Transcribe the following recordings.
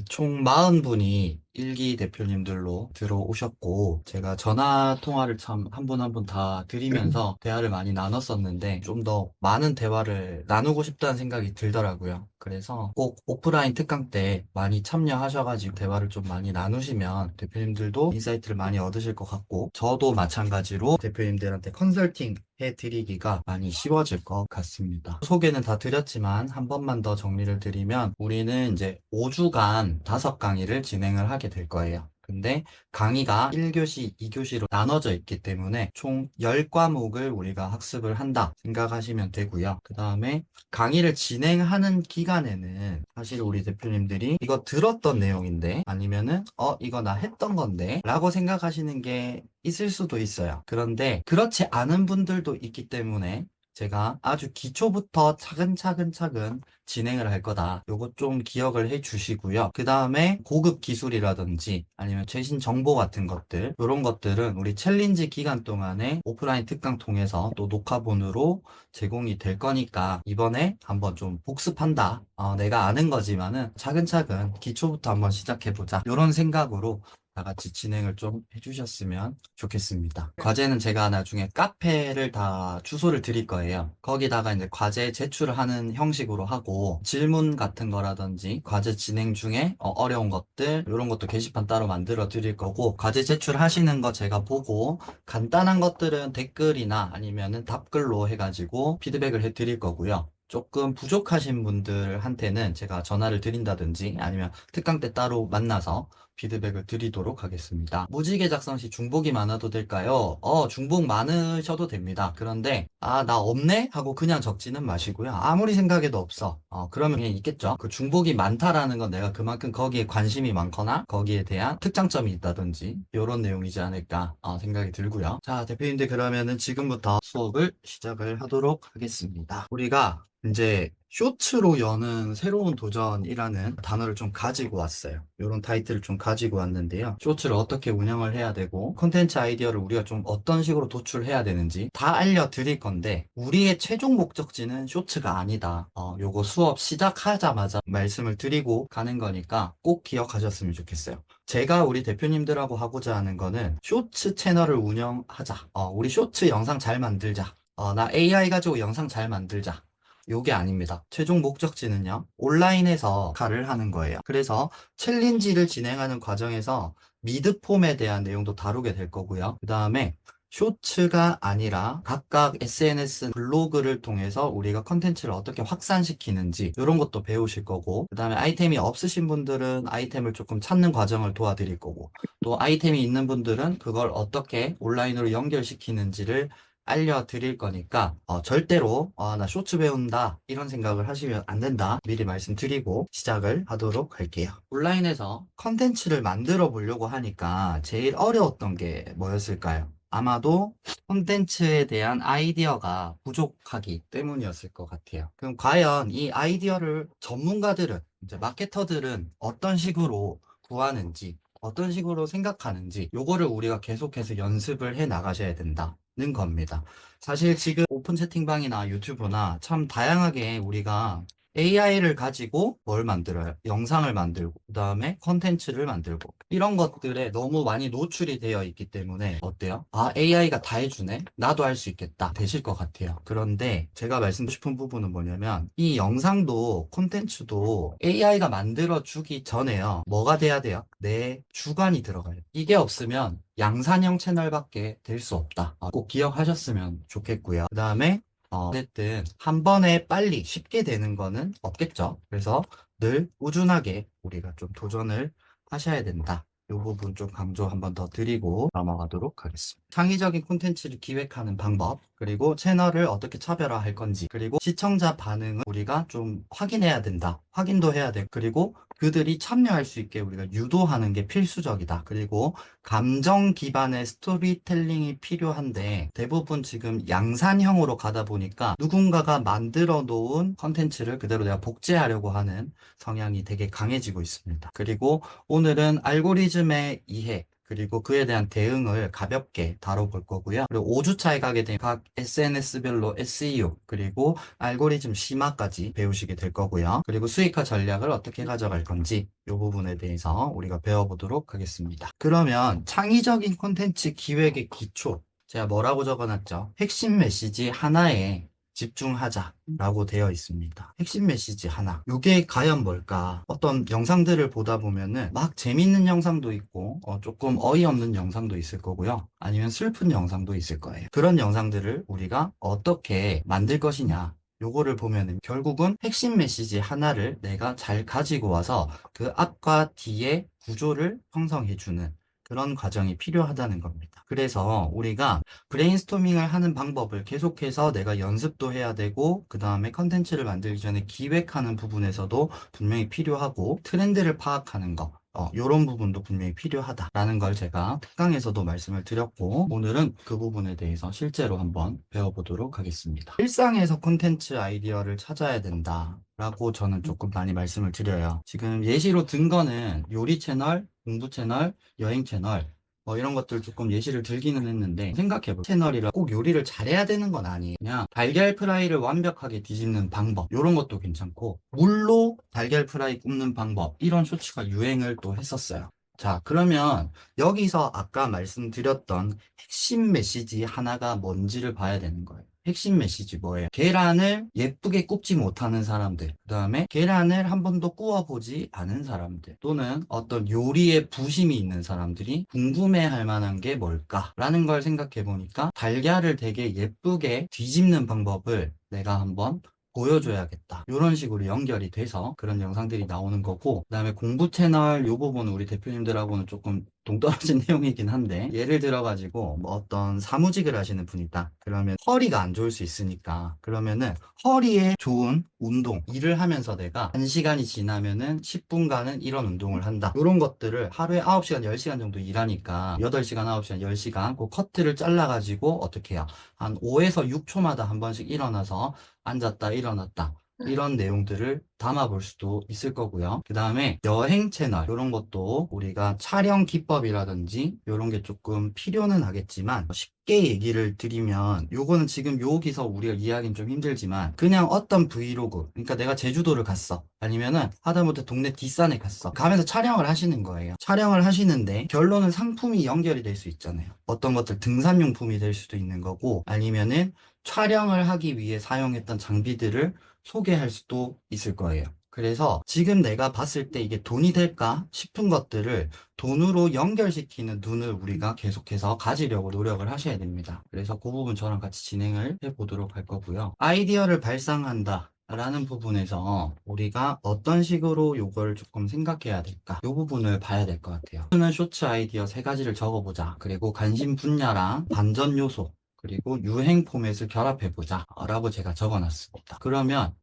네, 총 40분이 일기 대표님들로 들어오셨고, 제가 전화 통화를 참 한 분 한 분 다 드리면서 대화를 많이 나눴었는데, 좀 더 많은 대화를 나누고 싶다는 생각이 들더라고요. 그래서 꼭 오프라인 특강 때 많이 참여하셔가지고 대화를 좀 많이 나누시면 대표님들도 인사이트를 많이 얻으실 것 같고, 저도 마찬가지로 대표님들한테 컨설팅 해드리기가 많이 쉬워질 것 같습니다. 소개는 다 드렸지만 한 번만 더 정리를 드리면 우리는 이제 5주간 5강의를 진행을 하게 될 거예요. 근데 강의가 1교시, 2교시로 나눠져 있기 때문에 총 10과목을 우리가 학습을 한다 생각하시면 되고요. 그 다음에 강의를 진행하는 기간에는 사실 우리 대표님들이 이거 들었던 내용인데 아니면은 이거 나 했던 건데 라고 생각하시는 게 있을 수도 있어요. 그런데 그렇지 않은 분들도 있기 때문에 제가 아주 기초부터 차근차근 진행을 할 거다. 요거 좀 기억을 해 주시고요. 그 다음에 고급 기술이라든지 아니면 최신 정보 같은 것들, 이런 것들은 우리 챌린지 기간 동안에 오프라인 특강 통해서 또 녹화본으로 제공이 될 거니까 이번에 한번 좀 복습한다. 내가 아는 거지만은 차근차근 기초부터 한번 시작해보자. 이런 생각으로 다 같이 진행을 좀 해주셨으면 좋겠습니다. 과제는 제가 나중에 카페를 다 주소를 드릴 거예요. 거기다가 이제 과제 제출을 하는 형식으로 하고 질문 같은 거라든지 과제 진행 중에 어려운 것들 이런 것도 게시판 따로 만들어 드릴 거고 과제 제출하시는 거 제가 보고 간단한 것들은 댓글이나 아니면은 답글로 해가지고 피드백을 해 드릴 거고요. 조금 부족하신 분들한테는 제가 전화를 드린다든지 아니면 특강 때 따로 만나서 피드백을 드리도록 하겠습니다. 무지개 작성 시 중복이 많아도 될까요? 중복 많으셔도 됩니다. 그런데, 나 없네? 하고 그냥 적지는 마시고요. 아무리 생각해도 없어. 그러면 그냥 있겠죠. 그 중복이 많다라는 건 내가 그만큼 거기에 관심이 많거나 거기에 대한 특장점이 있다든지 이런 내용이지 않을까 생각이 들고요. 자, 대표님들 그러면은 지금부터 수업을 시작을 하도록 하겠습니다. 우리가 이제 쇼츠로 여는 새로운 도전이라는 단어를 좀 가지고 왔어요. 이런 타이틀을 좀 가지고 왔는데요. 쇼츠를 어떻게 운영을 해야 되고 콘텐츠 아이디어를 우리가 좀 어떤 식으로 도출해야 되는지 다 알려드릴 건데 우리의 최종 목적지는 쇼츠가 아니다. 요거 수업 시작하자마자 말씀을 드리고 가는 거니까 꼭 기억하셨으면 좋겠어요. 제가 우리 대표님들하고 하고자 하는 거는 쇼츠 채널을 운영하자. 우리 쇼츠 영상 잘 만들자. 나 AI 가지고 영상 잘 만들자. 요게 아닙니다. 최종 목적지는요, 온라인에서 칼을 하는 거예요. 그래서 챌린지를 진행하는 과정에서 미드폼에 대한 내용도 다루게 될 거고요. 그 다음에 쇼츠가 아니라 각각 SNS 블로그를 통해서 우리가 컨텐츠를 어떻게 확산시키는지 이런 것도 배우실 거고 그 다음에 아이템이 없으신 분들은 아이템을 조금 찾는 과정을 도와드릴 거고 또 아이템이 있는 분들은 그걸 어떻게 온라인으로 연결시키는지를 알려드릴 거니까 절대로 나 쇼츠 배운다 이런 생각을 하시면 안 된다 미리 말씀드리고 시작을 하도록 할게요. 온라인에서 컨텐츠를 만들어 보려고 하니까 제일 어려웠던 게 뭐였을까요? 아마도 콘텐츠에 대한 아이디어가 부족하기 때문이었을 것 같아요. 그럼 과연 이 아이디어를 전문가들은 이제 마케터들은 어떤 식으로 구하는지 어떤 식으로 생각하는지 요거를 우리가 계속해서 연습을 해 나가셔야 된다는 겁니다. 사실 지금 오픈 채팅방이나 유튜브나 참 다양하게 우리가 AI를 가지고 뭘 만들어요? 영상을 만들고, 그 다음에 컨텐츠를 만들고, 이런 것들에 너무 많이 노출이 되어 있기 때문에, 어때요? AI가 다 해주네? 나도 할 수 있겠다. 되실 것 같아요. 그런데 제가 말씀드리고 싶은 부분은 뭐냐면, 이 영상도, 콘텐츠도 AI가 만들어주기 전에요. 뭐가 돼야 돼요? 내 주관이 들어가요. 이게 없으면 양산형 채널밖에 될 수 없다. 꼭 기억하셨으면 좋겠고요. 그 다음에 어쨌든 한 번에 빨리 쉽게 되는 거는 없겠죠. 그래서 늘 꾸준하게 우리가 좀 도전을 하셔야 된다. 이 부분 좀 강조 한번 더 드리고 넘어가도록 하겠습니다. 창의적인 콘텐츠를 기획하는 방법, 그리고 채널을 어떻게 차별화할 건지, 그리고 시청자 반응을 우리가 좀 확인해야 된다. 확인도 해야 돼. 그리고 그들이 참여할 수 있게 우리가 유도하는 게 필수적이다. 그리고 감정 기반의 스토리텔링이 필요한데 대부분 지금 양산형으로 가다 보니까 누군가가 만들어 놓은 컨텐츠를 그대로 내가 복제하려고 하는 성향이 되게 강해지고 있습니다. 그리고 오늘은 알고리즘의 이해, 그리고 그에 대한 대응을 가볍게 다뤄볼 거고요. 그리고 5주차에 가게 되면 각 SNS별로 SEO, 그리고 알고리즘 심화까지 배우시게 될 거고요. 그리고 수익화 전략을 어떻게 가져갈 건지 이 부분에 대해서 우리가 배워보도록 하겠습니다. 그러면 창의적인 콘텐츠 기획의 기초, 제가 뭐라고 적어놨죠? 핵심 메시지 하나에 집중하자라고 되어 있습니다. 핵심 메시지 하나. 이게 과연 뭘까? 어떤 영상들을 보다 보면은 막 재밌는 영상도 있고, 조금 어이없는 영상도 있을 거고요. 아니면 슬픈 영상도 있을 거예요. 그런 영상들을 우리가 어떻게 만들 것이냐. 요거를 보면은 결국은 핵심 메시지 하나를 내가 잘 가지고 와서 그 앞과 뒤에 구조를 형성해주는 그런 과정이 필요하다는 겁니다. 그래서 우리가 브레인스토밍을 하는 방법을 계속해서 내가 연습도 해야 되고, 그 다음에 컨텐츠를 만들기 전에 기획하는 부분에서도 분명히 필요하고, 트렌드를 파악하는 거, 요런 부분도 분명히 필요하다라는 걸 제가 특강에서도 말씀을 드렸고, 오늘은 그 부분에 대해서 실제로 한번 배워보도록 하겠습니다. 일상에서 콘텐츠 아이디어를 찾아야 된다. 라고 저는 조금 많이 말씀을 드려요. 지금 예시로 든 거는 요리 채널, 공부 채널, 여행 채널, 이런 것들 조금 예시를 들기는 했는데, 생각해볼 채널이라 꼭 요리를 잘해야 되는 건 아니에요. 그냥 달걀 프라이를 완벽하게 뒤집는 방법, 이런 것도 괜찮고, 물로 달걀 프라이 굽는 방법, 이런 쇼츠가 유행을 또 했었어요. 자, 그러면 여기서 아까 말씀드렸던 핵심 메시지 하나가 뭔지를 봐야 되는 거예요. 핵심 메시지 뭐예요? 계란을 예쁘게 굽지 못하는 사람들, 그 다음에 계란을 한 번도 구워보지 않은 사람들, 또는 어떤 요리에 부심이 있는 사람들이 궁금해할 만한 게 뭘까라는 걸 생각해 보니까 달걀을 되게 예쁘게 뒤집는 방법을 내가 한번 보여줘야겠다. 이런 식으로 연결이 돼서 그런 영상들이 나오는 거고, 그다음에 공부 채널 요 부분은 우리 대표님들하고는 조금 동떨어진 내용이긴 한데, 예를 들어가지고 뭐 어떤 사무직을 하시는 분이 있다. 그러면 허리가 안 좋을 수 있으니까, 그러면은 허리에 좋은 운동, 일을 하면서 내가 1시간이 지나면은 10분간은 이런 운동을 한다. 이런 것들을 하루에 9시간, 10시간 정도 일하니까 8시간, 9시간, 10시간 그 커트를 잘라가지고 어떻게 해요? 한 5에서 6초마다 한 번씩 일어나서 앉았다 일어났다 이런 내용들을 담아볼 수도 있을 거고요. 그 다음에 여행 채널 이런 것도 우리가 촬영 기법이라든지 이런 게 조금 필요는 하겠지만, 쉽게 얘기를 드리면 요거는 지금 여기서 우리가 이해하기는 좀 힘들지만, 그냥 어떤 브이로그, 그러니까 내가 제주도를 갔어, 아니면은 하다못해 동네 뒷산에 갔어, 가면서 촬영을 하시는 거예요. 촬영을 하시는데 결론은 상품이 연결이 될 수 있잖아요. 어떤 것들 등산용품이 될 수도 있는 거고, 아니면은 촬영을 하기 위해 사용했던 장비들을 소개할 수도 있을 거예요. 그래서 지금 내가 봤을 때 이게 돈이 될까 싶은 것들을 돈으로 연결시키는 눈을 우리가 계속해서 가지려고 노력을 하셔야 됩니다. 그래서 그 부분 저랑 같이 진행을 해보도록 할 거고요. 아이디어를 발상한다 라는 부분에서 우리가 어떤 식으로 요걸 조금 생각해야 될까, 요 부분을 봐야 될 것 같아요. 저는 쇼츠 아이디어 3가지를 적어보자, 그리고 관심 분야랑 반전 요소, 그리고 유행 포맷을 결합해보자 라고 제가 적어놨습니다. 그러면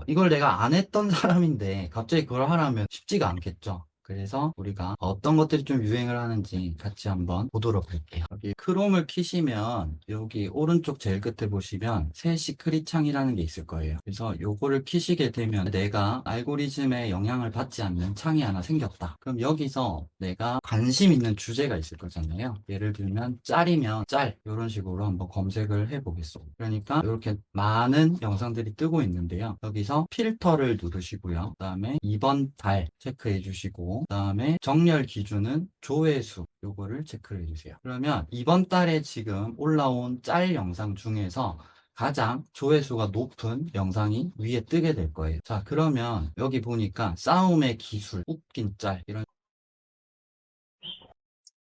이걸 내가 안 했던 사람인데 갑자기 그걸 하라면 쉽지가 않겠죠. 그래서 우리가 어떤 것들이 좀 유행을 하는지 같이 한번 보도록 할게요. 여기 크롬을 키시면 여기 오른쪽 제일 끝에 보시면 새 시크릿 창이라는 게 있을 거예요. 그래서 요거를 키시게 되면 내가 알고리즘에 영향을 받지 않는 창이 하나 생겼다. 그럼 여기서 내가 관심 있는 주제가 있을 거잖아요. 예를 들면 짤이면 짤, 이런 식으로 한번 검색을 해보겠습니다. 그러니까 이렇게 많은 영상들이 뜨고 있는데요. 여기서 필터를 누르시고요. 그 다음에 이번 달 체크해 주시고, 그 다음에 정렬 기준은 조회수, 요거를 체크해 주세요. 그러면 이번 달에 지금 올라온 짤 영상 중에서 가장 조회수가 높은 영상이 위에 뜨게 될 거예요. 자, 그러면 여기 보니까 싸움의 기술, 웃긴 짤, 이런.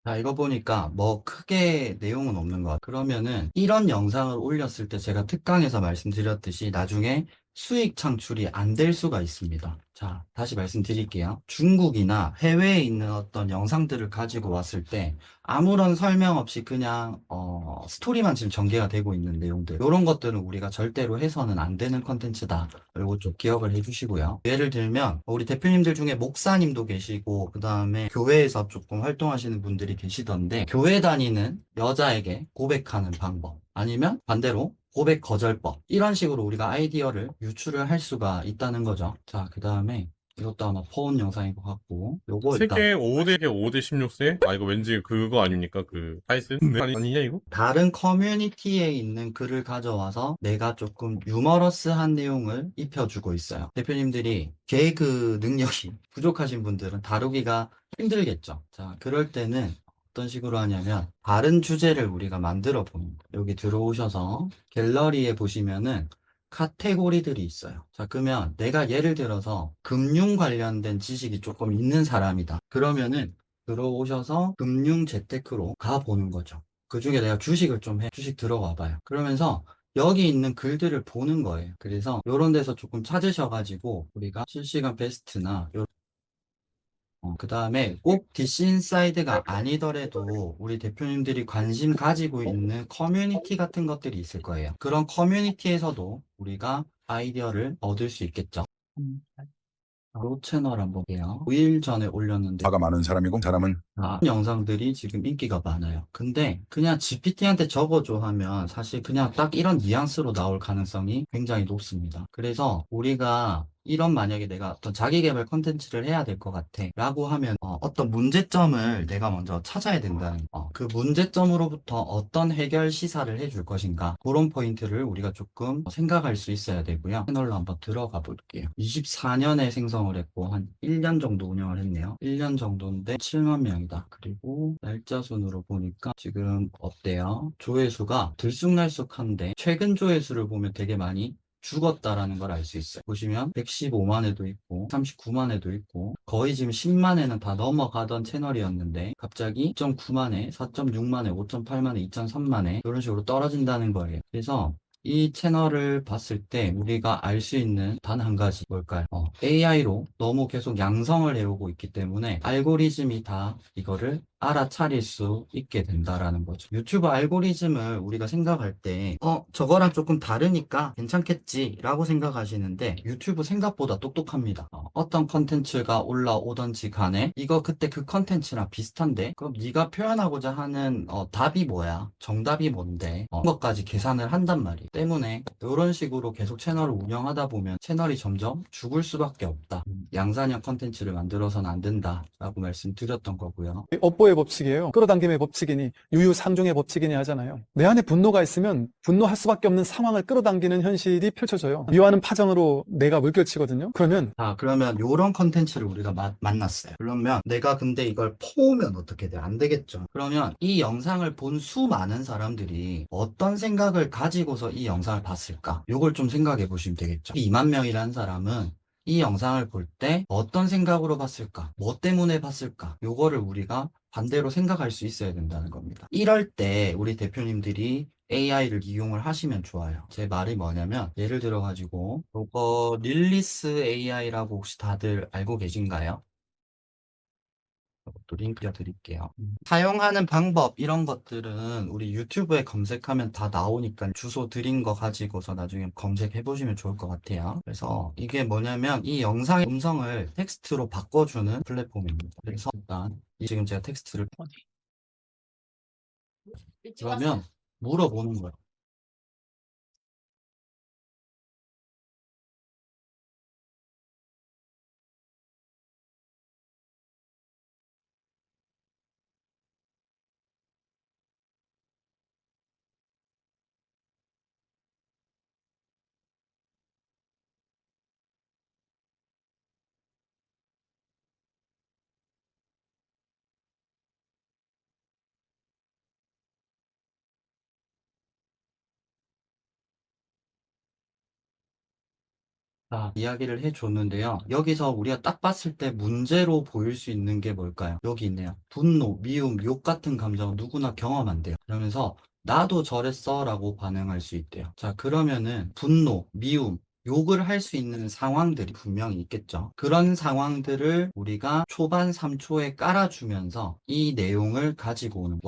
자, 이거 보니까 뭐 크게 내용은 없는 것 같아요. 그러면은 이런 영상을 올렸을 때 제가 특강에서 말씀드렸듯이 나중에 수익 창출이 안 될 수가 있습니다. 자, 다시 말씀드릴게요. 중국이나 해외에 있는 어떤 영상들을 가지고 왔을 때 아무런 설명 없이 그냥 스토리만 지금 전개가 되고 있는 내용들, 이런 것들은 우리가 절대로 해서는 안 되는 컨텐츠다. 이거 좀 기억을 해주시고요. 예를 들면 우리 대표님들 중에 목사님도 계시고, 그 다음에 교회에서 조금 활동하시는 분들이 계시던데, 교회 다니는 여자에게 고백하는 방법, 아니면 반대로 고백 거절법, 이런 식으로 우리가 아이디어를 유출을 할 수가 있다는 거죠. 자, 그 다음에 이것도 아마 포온 영상인 것 같고, 요거 일단 세계 5대 5대 16세? 아, 이거 왠지 그거 아닙니까? 그 타이슨? 네, 아니냐 이거? 다른 커뮤니티에 있는 글을 가져와서 내가 조금 유머러스한 내용을 입혀주고 있어요. 대표님들이 개그 능력이 부족하신 분들은 다루기가 힘들겠죠. 자, 그럴 때는 어떤 식으로 하냐면 다른 주제를 우리가 만들어 봅니다. 여기 들어오셔서 갤러리에 보시면은 카테고리들이 있어요. 자, 그러면 내가 예를 들어서 금융 관련된 지식이 조금 있는 사람이다. 그러면은 들어오셔서 금융 재테크로 가보는 거죠. 그 중에 내가 주식을 좀 해. 주식 들어가 봐요. 그러면서 여기 있는 글들을 보는 거예요. 그래서 이런 데서 조금 찾으셔가지고 우리가 실시간 베스트나 그 다음에 꼭 DC 인사이드가 아니더라도 우리 대표님들이 관심 가지고 있는 커뮤니티 같은 것들이 있을 거예요. 그런 커뮤니티에서도 우리가 아이디어를 얻을 수 있겠죠. 로 채널 한번 볼게요. 5일 전에 올렸는데 화가 많은 사람이고 사람은 영상들이 지금 인기가 많아요. 근데 그냥 GPT한테 적어줘 하면 사실 그냥 딱 이런 뉘앙스로 나올 가능성이 굉장히 높습니다. 그래서 우리가 이런 만약에 내가 어떤 자기계발 컨텐츠를 해야 될 것 같아 라고 하면 떤 문제점을 내가 먼저 찾아야 된다는 그 문제점으로부터 어떤 해결 시사를 해줄 것인가 그런 포인트를 우리가 조금 생각할 수 있어야 되고요. 채널로 한번 들어가 볼게요. 24년에 생성을 했고 한 1년 정도 운영을 했네요. 1년 정도인데 7만 명이다. 그리고 날짜 순으로 보니까 지금 어때요? 조회수가 들쑥날쑥한데 최근 조회수를 보면 되게 많이 죽었다라는 걸 알 수 있어요. 보시면 115만회도 있고 39만회도 있고 거의 지금 10만회는 다 넘어가던 채널이었는데 갑자기 2.9만회, 4.6만회, 5.8만회, 2.3만회 이런 식으로 떨어진다는 거예요. 그래서 이 채널을 봤을 때 우리가 알 수 있는 단 한 가지 뭘까요? AI로 너무 계속 양성을 해오고 있기 때문에 알고리즘이 다 이거를 알아차릴 수 있게 된다라는 거죠. 유튜브 알고리즘을 우리가 생각할 때, 저거랑 조금 다르니까 괜찮겠지라고 생각하시는데 유튜브 생각보다 똑똑합니다. 어떤 컨텐츠가 올라오던지 간에 이거 그때 그 컨텐츠랑 비슷한데 그럼 네가 표현하고자 하는 답이 뭐야? 정답이 뭔데? 그런 것까지 계산을 한단 말이에요. 때문에 이런 식으로 계속 채널을 운영하다 보면 채널이 점점 죽을 수밖에 없다. 양산형 컨텐츠를 만들어서는 안 된다라고 말씀드렸던 거고요. 업보의 법칙이에요. 끌어당김의 법칙이니 유유상종의 법칙이니 하잖아요. 내 안에 분노가 있으면 분노할 수밖에 없는 상황을 끌어당기는 현실이 펼쳐져요. 미워하는 파장으로 내가 물결치거든요. 그러면 그러면 요런 컨텐츠를 우리가 만났어요. 그러면 내가 근데 이걸 퍼오면 어떻게 돼? 안 되겠죠. 그러면 이 영상을 본 수많은 사람들이 어떤 생각을 가지고서 이 영상을 봤을까? 요걸 좀 생각해 보시면 되겠죠. 2만 명이라는 사람은 이 영상을 볼 때 어떤 생각으로 봤을까? 뭐 때문에 봤을까? 요거를 우리가 반대로 생각할 수 있어야 된다는 겁니다. 이럴 때 우리 대표님들이 AI를 이용을 하시면 좋아요. 제 말이 뭐냐면 예를 들어 가지고 요거 릴리스 AI라고 혹시 다들 알고 계신가요? 또 링크 드릴게요. 사용하는 방법 이런 것들은 우리 유튜브에 검색하면 다 나오니까 주소 드린 거 가지고서 나중에 검색해 보시면 좋을 것 같아요. 그래서 이게 뭐냐면 이 영상의 음성을 텍스트로 바꿔주는 플랫폼입니다. 그래서 일단 지금 제가 텍스트를 그러면 물어보는 거예요. 이야기를 해줬는데요. 여기서 우리가 딱 봤을 때 문제로 보일 수 있는 게 뭘까요? 여기 있네요. 분노, 미움, 욕 같은 감정은 누구나 경험한대요. 그러면서 나도 저랬어 라고 반응할 수 있대요. 자, 그러면은 분노, 미움, 욕을 할 수 있는 상황들이 분명히 있겠죠. 그런 상황들을 우리가 초반 3초에 깔아주면서 이 내용을 가지고 오는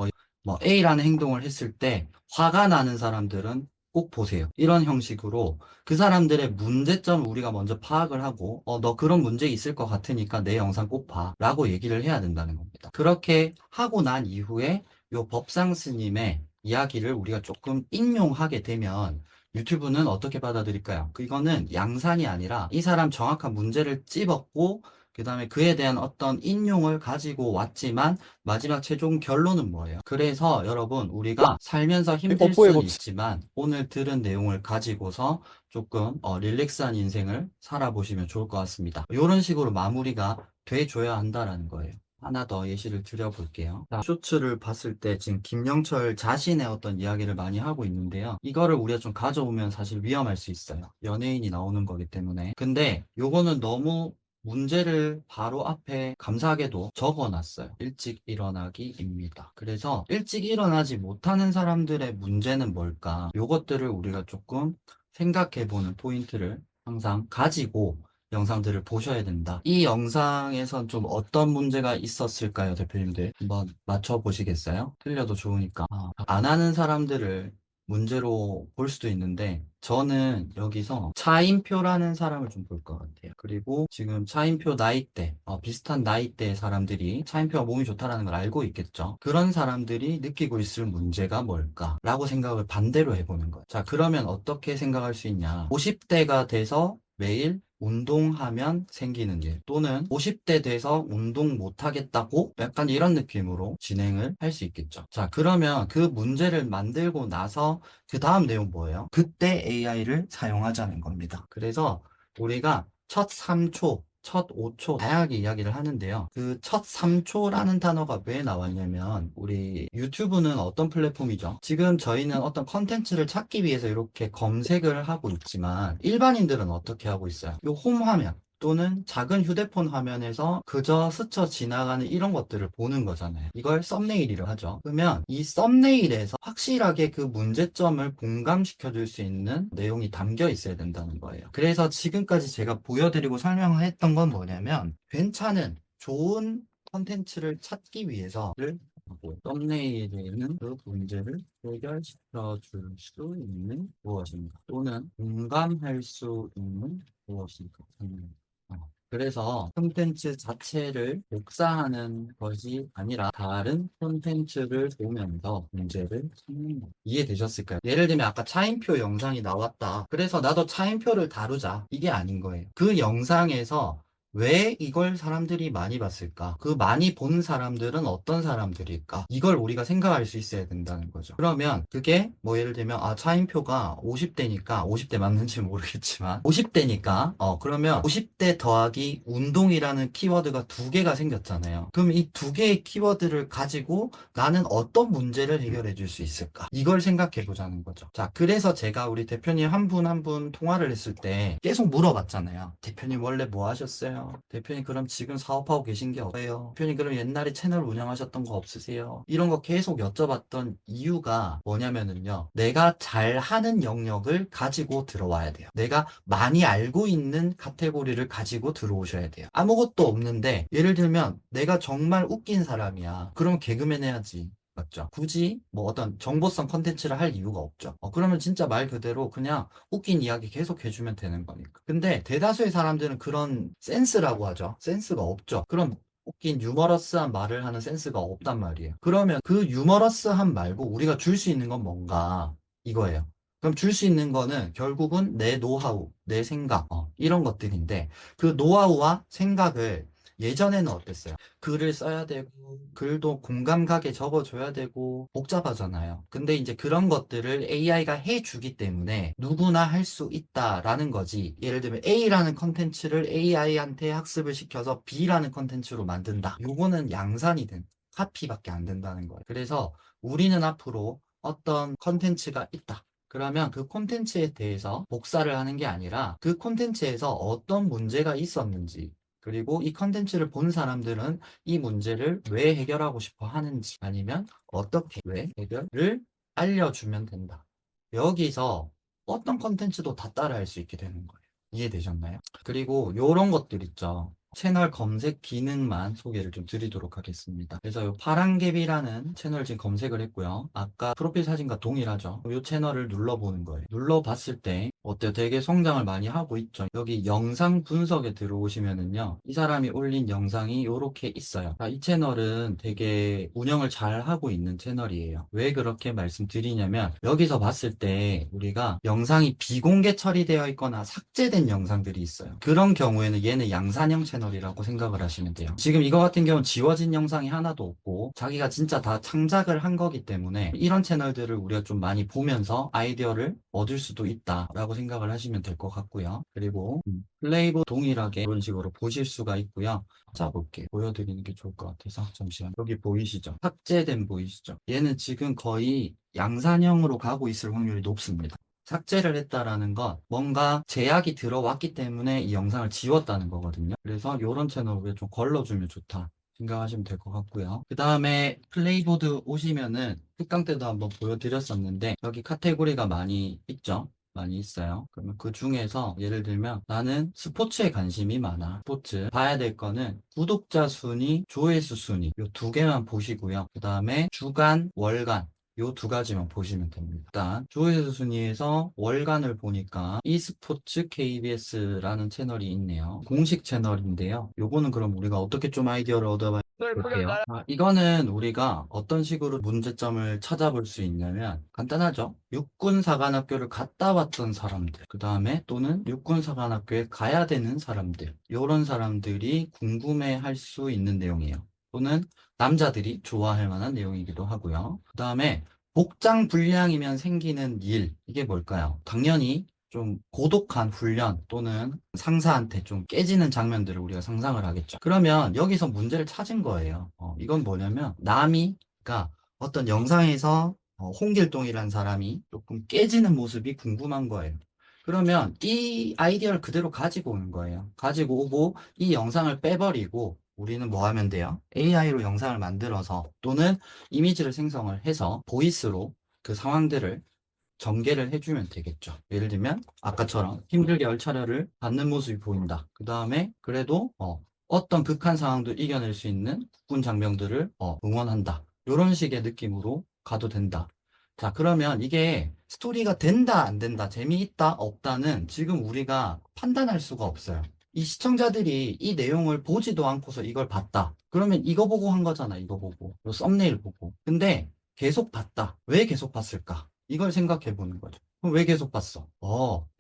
뭐 A라는 행동을 했을 때 화가 나는 사람들은 꼭 보세요. 이런 형식으로 그 사람들의 문제점을 우리가 먼저 파악을 하고 너 그런 문제 있을 것 같으니까 내 영상 꼭 봐 라고 얘기를 해야 된다는 겁니다. 그렇게 하고 난 이후에 요 법상 스님의 이야기를 우리가 조금 인용하게 되면 유튜브는 어떻게 받아들일까요? 이거는 양산이 아니라 이 사람 정확한 문제를 찝었고 그 다음에 그에 대한 어떤 인용을 가지고 왔지만 마지막 최종 결론은 뭐예요? 그래서 여러분 우리가 살면서 힘들 업보의 수는 법칙. 있지만 오늘 들은 내용을 가지고서 조금 릴렉스한 인생을 살아보시면 좋을 것 같습니다. 이런 식으로 마무리가 돼줘야 한다라는 거예요. 하나 더 예시를 드려볼게요. 자, 쇼츠를 봤을 때 지금 김영철 자신의 어떤 이야기를 많이 하고 있는데요. 이거를 우리가 좀 가져오면 사실 위험할 수 있어요. 연예인이 나오는 거기 때문에. 근데 요거는 너무 문제를 바로 앞에 감사하게도 적어놨어요. 일찍 일어나기입니다. 그래서 일찍 일어나지 못하는 사람들의 문제는 뭘까? 요것들을 우리가 조금 생각해보는 포인트를 항상 가지고 영상들을 보셔야 된다. 이 영상에선 좀 어떤 문제가 있었을까요, 대표님들? 한번 맞춰보시겠어요? 틀려도 좋으니까. 안 하는 사람들을 문제로 볼 수도 있는데, 저는 여기서 차인표라는 사람을 좀 볼 것 같아요. 그리고 지금 차인표 나이대, 비슷한 나이대의 사람들이 차인표가 몸이 좋다라는 걸 알고 있겠죠. 그런 사람들이 느끼고 있을 문제가 뭘까? 라고 생각을 반대로 해보는 거예요. 자, 그러면 어떻게 생각할 수 있냐? 50대가 돼서 매일 운동하면 생기는 일 또는 50대 돼서 운동 못하겠다고 약간 이런 느낌으로 진행을 할 수 있겠죠. 자, 그러면 그 문제를 만들고 나서 그 다음 내용 뭐예요? 그때 AI를 사용하자는 겁니다. 그래서 우리가 첫 3초 첫 5초 다양하게 이야기를 하는데요. 그 첫 3초라는 단어가 왜 나왔냐면 우리 유튜브는 어떤 플랫폼이죠? 지금 저희는 어떤 컨텐츠를 찾기 위해서 이렇게 검색을 하고 있지만 일반인들은 어떻게 하고 있어요? 요 홈 화면 또는 작은 휴대폰 화면에서 그저 스쳐 지나가는 이런 것들을 보는 거잖아요. 이걸 썸네일이라고 하죠. 그러면 이 썸네일에서 확실하게 그 문제점을 공감시켜 줄 수 있는 내용이 담겨 있어야 된다는 거예요. 그래서 지금까지 제가 보여드리고 설명했던 건 뭐냐면 괜찮은 좋은 컨텐츠를 찾기 위해서를 하고 썸네일에는 그 문제를 해결시켜 줄 수 있는 무엇인가 또는 공감할 수 있는 무엇인가. 그래서 콘텐츠 자체를 복사하는 것이 아니라 다른 콘텐츠를 보면서 문제를 찾는 것. 이해되셨을까요? 예를 들면 아까 차인표 영상이 나왔다. 그래서 나도 차인표를 다루자. 이게 아닌 거예요. 그 영상에서 왜 이걸 사람들이 많이 봤을까? 그 많이 본 사람들은 어떤 사람들일까? 이걸 우리가 생각할 수 있어야 된다는 거죠. 그러면 그게 뭐 예를 들면 차인표가 50대니까 50대 맞는지 모르겠지만 50대니까 그러면 50대 더하기 운동이라는 키워드가 두 개가 생겼잖아요. 그럼 이 두 개의 키워드를 가지고 나는 어떤 문제를 해결해 줄 수 있을까? 이걸 생각해 보자는 거죠. 자, 그래서 제가 우리 대표님 한 분 한 분 통화를 했을 때 계속 물어봤잖아요. 대표님 원래 뭐 하셨어요? 대표님 그럼 지금 사업하고 계신 게 없어요? 대표님 그럼 옛날에 채널 운영하셨던 거 없으세요? 이런 거 계속 여쭤봤던 이유가 뭐냐면은요. 내가 잘하는 영역을 가지고 들어와야 돼요. 내가 많이 알고 있는 카테고리를 가지고 들어오셔야 돼요. 아무것도 없는데 예를 들면 내가 정말 웃긴 사람이야. 그럼 개그맨 해야지. 맞죠? 굳이 뭐 어떤 정보성 컨텐츠를 할 이유가 없죠. 그러면 진짜 말 그대로 그냥 웃긴 이야기 계속 해주면 되는 거니까. 근데 대다수의 사람들은 그런 센스라고 하죠. 센스가 없죠. 그럼 웃긴 유머러스한 말을 하는 센스가 없단 말이에요. 그러면 그 유머러스한 말고 우리가 줄 수 있는 건 뭔가 이거예요. 그럼 줄 수 있는 거는 결국은 내 노하우, 내 생각, 이런 것들인데 그 노하우와 생각을 예전에는 어땠어요? 글을 써야 되고, 글도 공감 가게 적어줘야 되고, 복잡하잖아요. 근데 이제 그런 것들을 AI가 해주기 때문에 누구나 할 수 있다라는 거지. 예를 들면 A라는 컨텐츠를 AI한테 학습을 시켜서 B라는 컨텐츠로 만든다. 요거는 양산이든 카피밖에 안 된다는 거예요. 그래서 우리는 앞으로 어떤 컨텐츠가 있다. 그러면 그 콘텐츠에 대해서 복사를 하는 게 아니라 그 콘텐츠에서 어떤 문제가 있었는지 그리고 이 컨텐츠를 본 사람들은 이 문제를 왜 해결하고 싶어 하는지 아니면 어떻게 왜 해결을 알려주면 된다. 여기서 어떤 컨텐츠도 다 따라할 수 있게 되는 거예요. 이해되셨나요? 그리고 요런 것들 있죠. 채널 검색 기능만 소개를 좀 드리도록 하겠습니다. 그래서 요 파란개비라는 채널 지금 검색을 했고요. 아까 프로필 사진과 동일하죠. 요 채널을 눌러보는 거예요. 눌러봤을 때 어때요? 되게 성장을 많이 하고 있죠. 여기 영상 분석에 들어오시면은요, 이 사람이 올린 영상이 요렇게 있어요. 이 채널은 되게 운영을 잘 하고 있는 채널이에요. 왜 그렇게 말씀드리냐면, 여기서 봤을 때 우리가 영상이 비공개 처리되어 있거나 삭제된 영상들이 있어요. 그런 경우에는 얘는 양산형 채널이라고 생각을 하시면 돼요. 지금 이거 같은 경우는 지워진 영상이 하나도 없고 자기가 진짜 다 창작을 한 거기 때문에 이런 채널들을 우리가 좀 많이 보면서 아이디어를 얻을 수도 있다라고 생각을 하시면 될 것 같고요. 그리고 플레이보 동일하게 이런 식으로 보실 수가 있고요. 자, 볼게요. 보여드리는 게 좋을 것 같아서 잠시만. 여기 보이시죠? 삭제된 보이시죠? 얘는 지금 거의 양산형으로 가고 있을 확률이 높습니다. 삭제를 했다라는 건 뭔가 제약이 들어왔기 때문에 이 영상을 지웠다는 거거든요. 그래서 이런 채널 우리가 좀 걸러주면 좋다 생각하시면 될 것 같고요. 그 다음에 플레이보드 오시면은 특강 때도 한번 보여드렸었는데 여기 카테고리가 많이 있죠. 많이 있어요. 그러면 그 중에서 예를 들면 나는 스포츠에 관심이 많아. 스포츠 봐야 될 거는 구독자 순위, 조회수 순위 이 두 개만 보시고요. 그 다음에 주간, 월간 요 두 가지만 보시면 됩니다. 일단 조회수 순위에서 월간을 보니까 e스포츠 KBS라는 채널이 있네요. 공식 채널인데요. 요거는 그럼 우리가 어떻게 좀 아이디어를 얻어봐야 볼게요. 이거는 우리가 어떤 식으로 문제점을 찾아볼 수 있냐면 간단하죠. 육군사관학교를 갔다 왔던 사람들, 그 다음에 또는 육군사관학교에 가야 되는 사람들, 이런 사람들이 궁금해할 수 있는 내용이에요. 또는 남자들이 좋아할 만한 내용이기도 하고요. 그 다음에 복장 불량이면 생기는 일, 이게 뭘까요? 당연히 좀 고독한 훈련 또는 상사한테 좀 깨지는 장면들을 우리가 상상을 하겠죠. 그러면 여기서 문제를 찾은 거예요. 이건 뭐냐면 남이가 어떤 영상에서 홍길동이라는 사람이 조금 깨지는 모습이 궁금한 거예요. 그러면 이 아이디어를 그대로 가지고 오는 거예요. 가지고 오고 이 영상을 빼버리고 우리는 뭐 하면 돼요? AI로 영상을 만들어서 또는 이미지를 생성을 해서 보이스로 그 상황들을 전개를 해주면 되겠죠. 예를 들면 아까처럼 힘들게 열차를 받는 모습이 보인다. 그 다음에 그래도 어떤 극한 상황도 이겨낼 수 있는 국군 장병들을 응원한다. 이런 식의 느낌으로 가도 된다. 자, 그러면 이게 스토리가 된다, 안 된다, 재미있다, 없다는 지금 우리가 판단할 수가 없어요. 이 시청자들이 이 내용을 보지도 않고서 이걸 봤다. 그러면 이거 보고 한 거잖아, 이거 보고. 요 썸네일 보고. 근데 계속 봤다. 왜 계속 봤을까? 이걸 생각해 보는 거죠. 그럼 왜 계속 봤어?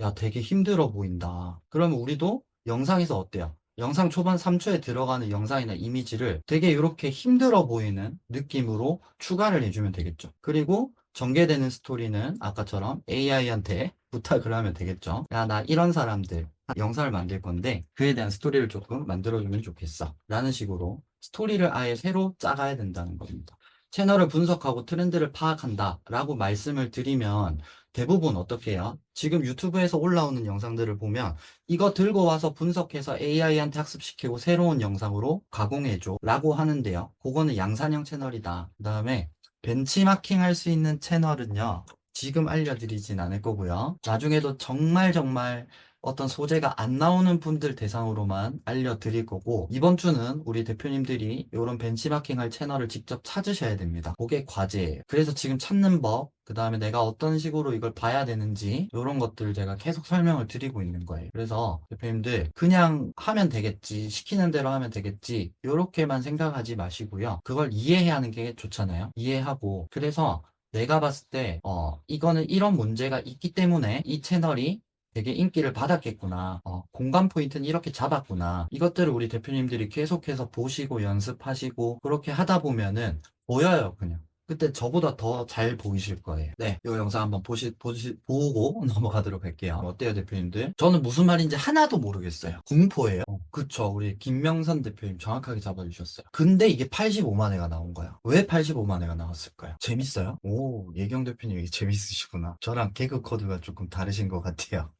야, 되게 힘들어 보인다. 그러면 우리도 영상에서 어때요? 영상 초반 3초에 들어가는 영상이나 이미지를 되게 이렇게 힘들어 보이는 느낌으로 추가를 해주면 되겠죠. 그리고 전개되는 스토리는 아까처럼 AI한테 부탁을 하면 되겠죠. 야, 나 이런 사람들 영상을 만들 건데 그에 대한 스토리를 조금 만들어주면 좋겠어. 라는 식으로 스토리를 아예 새로 짜가야 된다는 겁니다. 채널을 분석하고 트렌드를 파악한다 라고 말씀을 드리면 대부분 어떻게 해요? 지금 유튜브에서 올라오는 영상들을 보면 이거 들고 와서 분석해서 AI한테 학습시키고 새로운 영상으로 가공해줘 라고 하는데요. 그거는 양산형 채널이다. 그 다음에 벤치마킹 할 수 있는 채널은요. 지금 알려드리진 않을 거고요. 나중에도 정말 어떤 소재가 안 나오는 분들 대상으로만 알려드릴 거고 이번 주는 우리 대표님들이 이런 벤치마킹 할 채널을 직접 찾으셔야 됩니다. 그게 과제예요. 그래서 지금 찾는 법, 그 다음에 내가 어떤 식으로 이걸 봐야 되는지 이런 것들을 제가 계속 설명을 드리고 있는 거예요. 그래서 대표님들 그냥 하면 되겠지, 시키는 대로 하면 되겠지 이렇게만 생각하지 마시고요. 그걸 이해해야 하는 게 좋잖아요. 이해하고 그래서 내가 봤을 때 이거는 이런 문제가 있기 때문에 이 채널이 되게 인기를 받았겠구나. 공감 포인트는 이렇게 잡았구나. 이것들을 우리 대표님들이 계속해서 보시고 연습하시고 그렇게 하다 보면은 보여요, 그냥. 그때 저보다 더 잘 보이실 거예요. 네, 이 영상 한번 보고 넘어가도록 할게요. 어때요, 대표님들? 저는 무슨 말인지 하나도 모르겠어요. 공포예요. 그쵸, 우리 김명선 대표님 정확하게 잡아주셨어요. 근데 이게 85만 회가 나온 거야. 왜 85만 회가 나왔을까요? 재밌어요? 오, 예경 대표님 이게 재밌으시구나. 저랑 개그 코드가 조금 다르신 것 같아요.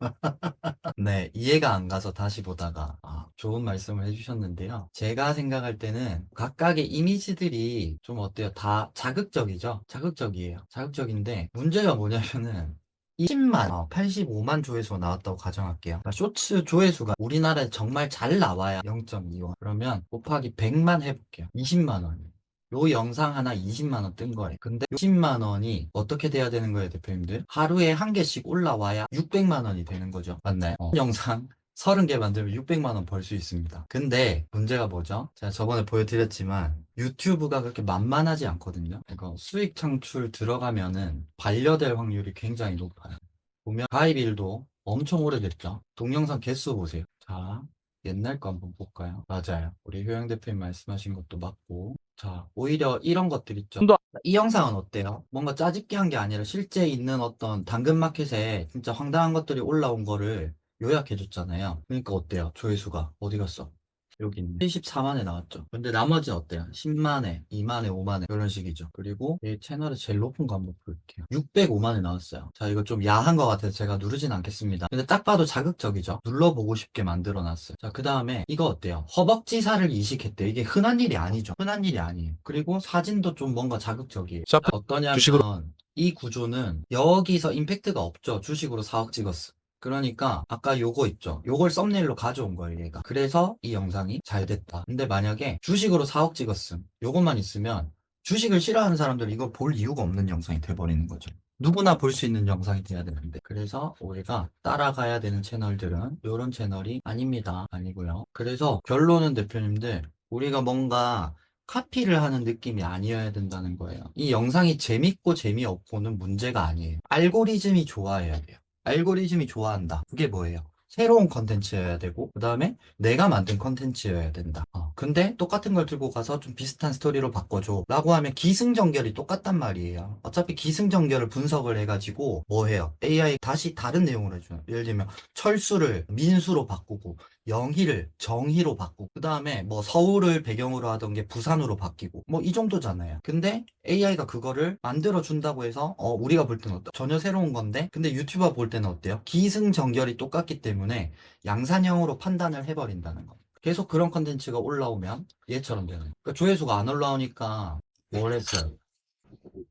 네, 이해가 안 가서 다시 보다가 좋은 말씀을 해주셨는데요. 제가 생각할 때는 각각의 이미지들이 좀 어때요? 다 자극적이죠? 자극적이에요. 자극적인데 문제가 뭐냐면은 20만, 85만 조회수가 나왔다고 가정할게요. 그러니까 쇼츠 조회수가 우리나라에 정말 잘 나와야 0.2원. 그러면 곱하기 100만 해볼게요. 20만 원. 요 영상 하나 20만 원 뜬 거예요. 근데 60만 원이 어떻게 돼야 되는 거예요, 대표님들? 하루에 한 개씩 올라와야 600만 원이 되는 거죠. 맞나요? 영상 30개 만들면 600만 원 벌 수 있습니다. 근데 문제가 뭐죠? 제가 저번에 보여드렸지만 유튜브가 그렇게 만만하지 않거든요. 이거 수익 창출 들어가면은 반려될 확률이 굉장히 높아요. 보면 가입일도 엄청 오래됐죠. 동영상 개수 보세요. 자, 옛날 거 한번 볼까요? 맞아요. 우리 효영 대표님 말씀하신 것도 맞고. 자, 오히려 이런 것들 있죠. 이 영상은 어때요? 뭔가 짜집기 한 게 아니라 실제 있는 어떤 당근마켓에 진짜 황당한 것들이 올라온 거를 요약해줬잖아요. 그러니까 어때요? 조회수가 어디 갔어? 여기 있네. 74만에 나왔죠. 근데 나머지는 어때요? 10만에, 2만에, 5만에 이런 식이죠. 그리고 이 채널의 제일 높은 거 한번 볼게요. 605만에 나왔어요. 자, 이거 좀 야한 것 같아서 제가 누르진 않겠습니다. 근데 딱 봐도 자극적이죠. 눌러보고 싶게 만들어놨어요. 자, 그 다음에 이거 어때요? 허벅지살을 이식했대. 이게 흔한 일이 아니죠. 흔한 일이 아니에요. 그리고 사진도 좀 뭔가 자극적이에요. 어떠냐면 이 구조는 여기서 임팩트가 없죠. 주식으로 4억 찍었어. 그러니까 아까 요거 있죠. 요걸 썸네일로 가져온 거예요, 얘가. 그래서 이 영상이 잘 됐다. 근데 만약에 주식으로 4억 찍었음. 요것만 있으면 주식을 싫어하는 사람들은 이걸 볼 이유가 없는 영상이 돼버리는 거죠. 누구나 볼 수 있는 영상이 돼야 되는데. 그래서 우리가 따라가야 되는 채널들은 요런 채널이 아닙니다. 아니고요. 그래서 결론은 대표님들, 우리가 뭔가 카피를 하는 느낌이 아니어야 된다는 거예요. 이 영상이 재밌고 재미없고는 문제가 아니에요. 알고리즘이 좋아해야 돼요. 알고리즘이 좋아한다. 그게 뭐예요? 새로운 컨텐츠여야 되고, 그 다음에 내가 만든 컨텐츠여야 된다. 근데 똑같은 걸 들고 가서 좀 비슷한 스토리로 바꿔줘. 라고 하면 기승전결이 똑같단 말이에요. 어차피 기승전결을 분석을 해가지고 뭐 해요? AI 다시 다른 내용을 해줘요. 예를 들면 철수를 민수로 바꾸고, 영희를 정희로 바꾸고, 그 다음에 뭐 서울을 배경으로 하던 게 부산으로 바뀌고, 뭐 이 정도잖아요. 근데 AI가 그거를 만들어준다고 해서, 우리가 볼 때는 전혀 새로운 건데, 근데 유튜버 볼 때는 어때요? 기승전결이 똑같기 때문에 양산형으로 판단을 해버린다는 거. 계속 그런 컨텐츠가 올라오면 얘처럼 되는 거예요. 그러니까 조회수가 안 올라오니까 뭘 했어요?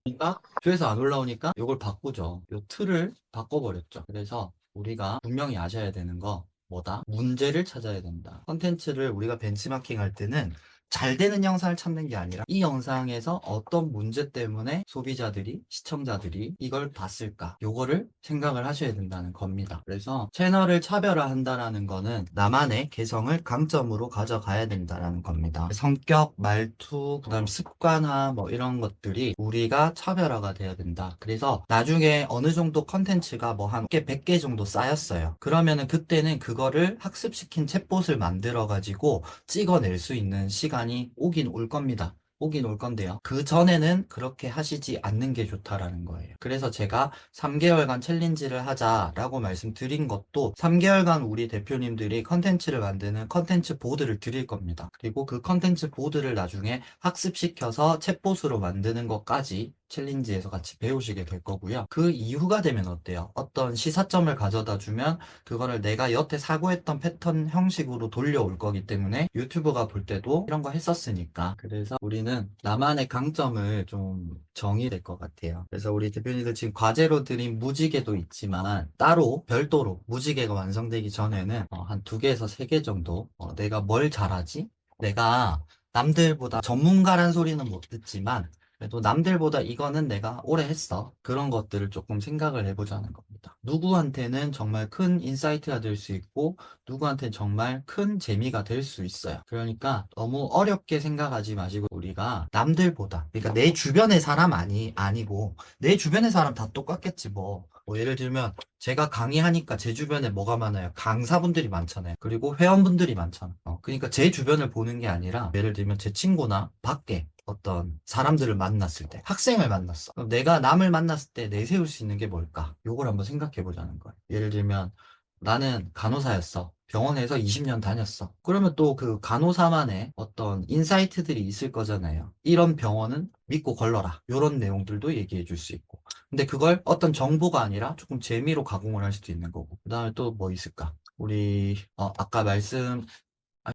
그러니까 조회수 안 올라오니까 이걸 바꾸죠. 요 틀을 바꿔버렸죠. 그래서 우리가 분명히 아셔야 되는 거 뭐다? 문제를 찾아야 된다. 컨텐츠를 우리가 벤치마킹 할 때는 잘 되는 영상을 찾는 게 아니라 이 영상에서 어떤 문제 때문에 소비자들이, 시청자들이 이걸 봤을까? 요거를 생각을 하셔야 된다는 겁니다. 그래서 채널을 차별화한다라는 거는 나만의 개성을 강점으로 가져가야 된다라는 겁니다. 성격, 말투, 그다음 습관화 뭐 이런 것들이 우리가 차별화가 돼야 된다. 그래서 나중에 어느 정도 컨텐츠가 뭐 한 100개 정도 쌓였어요. 그러면은 그때는 그거를 학습시킨 챗봇을 만들어 가지고 찍어낼 수 있는 시간이 오긴 올 겁니다. 오긴 올 건데요. 그 전에는 그렇게 하시지 않는 게 좋다라는 거예요. 그래서 제가 3개월간 챌린지를 하자라고 말씀드린 것도 3개월간 우리 대표님들이 컨텐츠를 만드는 컨텐츠 보드를 드릴 겁니다. 그리고 그 컨텐츠 보드를 나중에 학습시켜서 챗봇으로 만드는 것까지 챌린지에서 같이 배우시게 될 거고요. 그 이후가 되면 어때요? 어떤 시사점을 가져다 주면 그거를 내가 여태 사고했던 패턴 형식으로 돌려올 거기 때문에 유튜버가 볼 때도 이런 거 했었으니까. 그래서 우리는 나만의 강점을 좀 정의될 것 같아요. 그래서 우리 대표님들 지금 과제로 드린 무지개도 있지만 따로 별도로 무지개가 완성되기 전에는 한 2개에서 3개 정도 내가 뭘 잘하지? 내가 남들보다 전문가란 소리는 못 듣지만 그래도 남들보다 이거는 내가 오래 했어. 그런 것들을 조금 생각을 해보자는 겁니다. 누구한테는 정말 큰 인사이트가 될 수 있고, 누구한테는 정말 큰 재미가 될 수 있어요. 그러니까 너무 어렵게 생각하지 마시고, 우리가 남들보다, 그러니까 내 주변의 사람 아니고, 내 주변의 사람 다 똑같겠지 뭐. 뭐 예를 들면, 제가 강의하니까 제 주변에 뭐가 많아요? 강사분들이 많잖아요. 그리고 회원분들이 많잖아요. 그러니까 제 주변을 보는 게 아니라, 예를 들면 제 친구나 밖에, 어떤 사람들을 만났을 때, 학생을 만났어. 그럼 내가 남을 만났을 때 내세울 수 있는 게 뭘까? 요걸 한번 생각해 보자는 거예요. 예를 들면, 나는 간호사였어. 병원에서 20년 다녔어. 그러면 또 그 간호사만의 어떤 인사이트들이 있을 거잖아요. 이런 병원은 믿고 걸러라. 요런 내용들도 얘기해 줄 수 있고. 근데 그걸 어떤 정보가 아니라 조금 재미로 가공을 할 수도 있는 거고. 그 다음에 또 뭐 있을까? 우리, 아까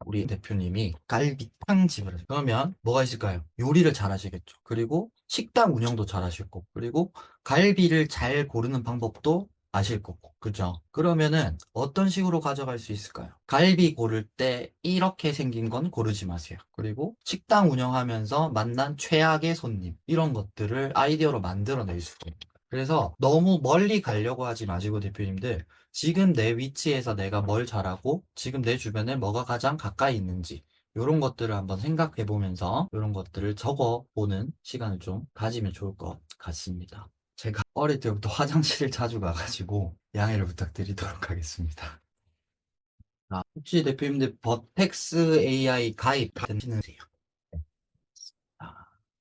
우리 대표님이 갈비탕집을 하세요. 그러면 뭐가 있을까요? 요리를 잘 하시겠죠. 그리고 식당 운영도 잘 하실 거고, 그리고 갈비를 잘 고르는 방법도 아실 거고. 그죠? 그러면은 어떤 식으로 가져갈 수 있을까요? 갈비 고를 때 이렇게 생긴 건 고르지 마세요. 그리고 식당 운영하면서 만난 최악의 손님. 이런 것들을 아이디어로 만들어낼 수도 있어요. 그래서 너무 멀리 가려고 하지 마시고 대표님들 지금 내 위치에서 내가 뭘 잘하고 지금 내 주변에 뭐가 가장 가까이 있는지 이런 것들을 한번 생각해 보면서 이런 것들을 적어 보는 시간을 좀 가지면 좋을 것 같습니다. 제가 어릴 때부터 화장실을 자주 가가지고 양해를 부탁드리도록 하겠습니다. 아, 혹시 대표님들 버텍스 AI 가입 되시는세요? 아,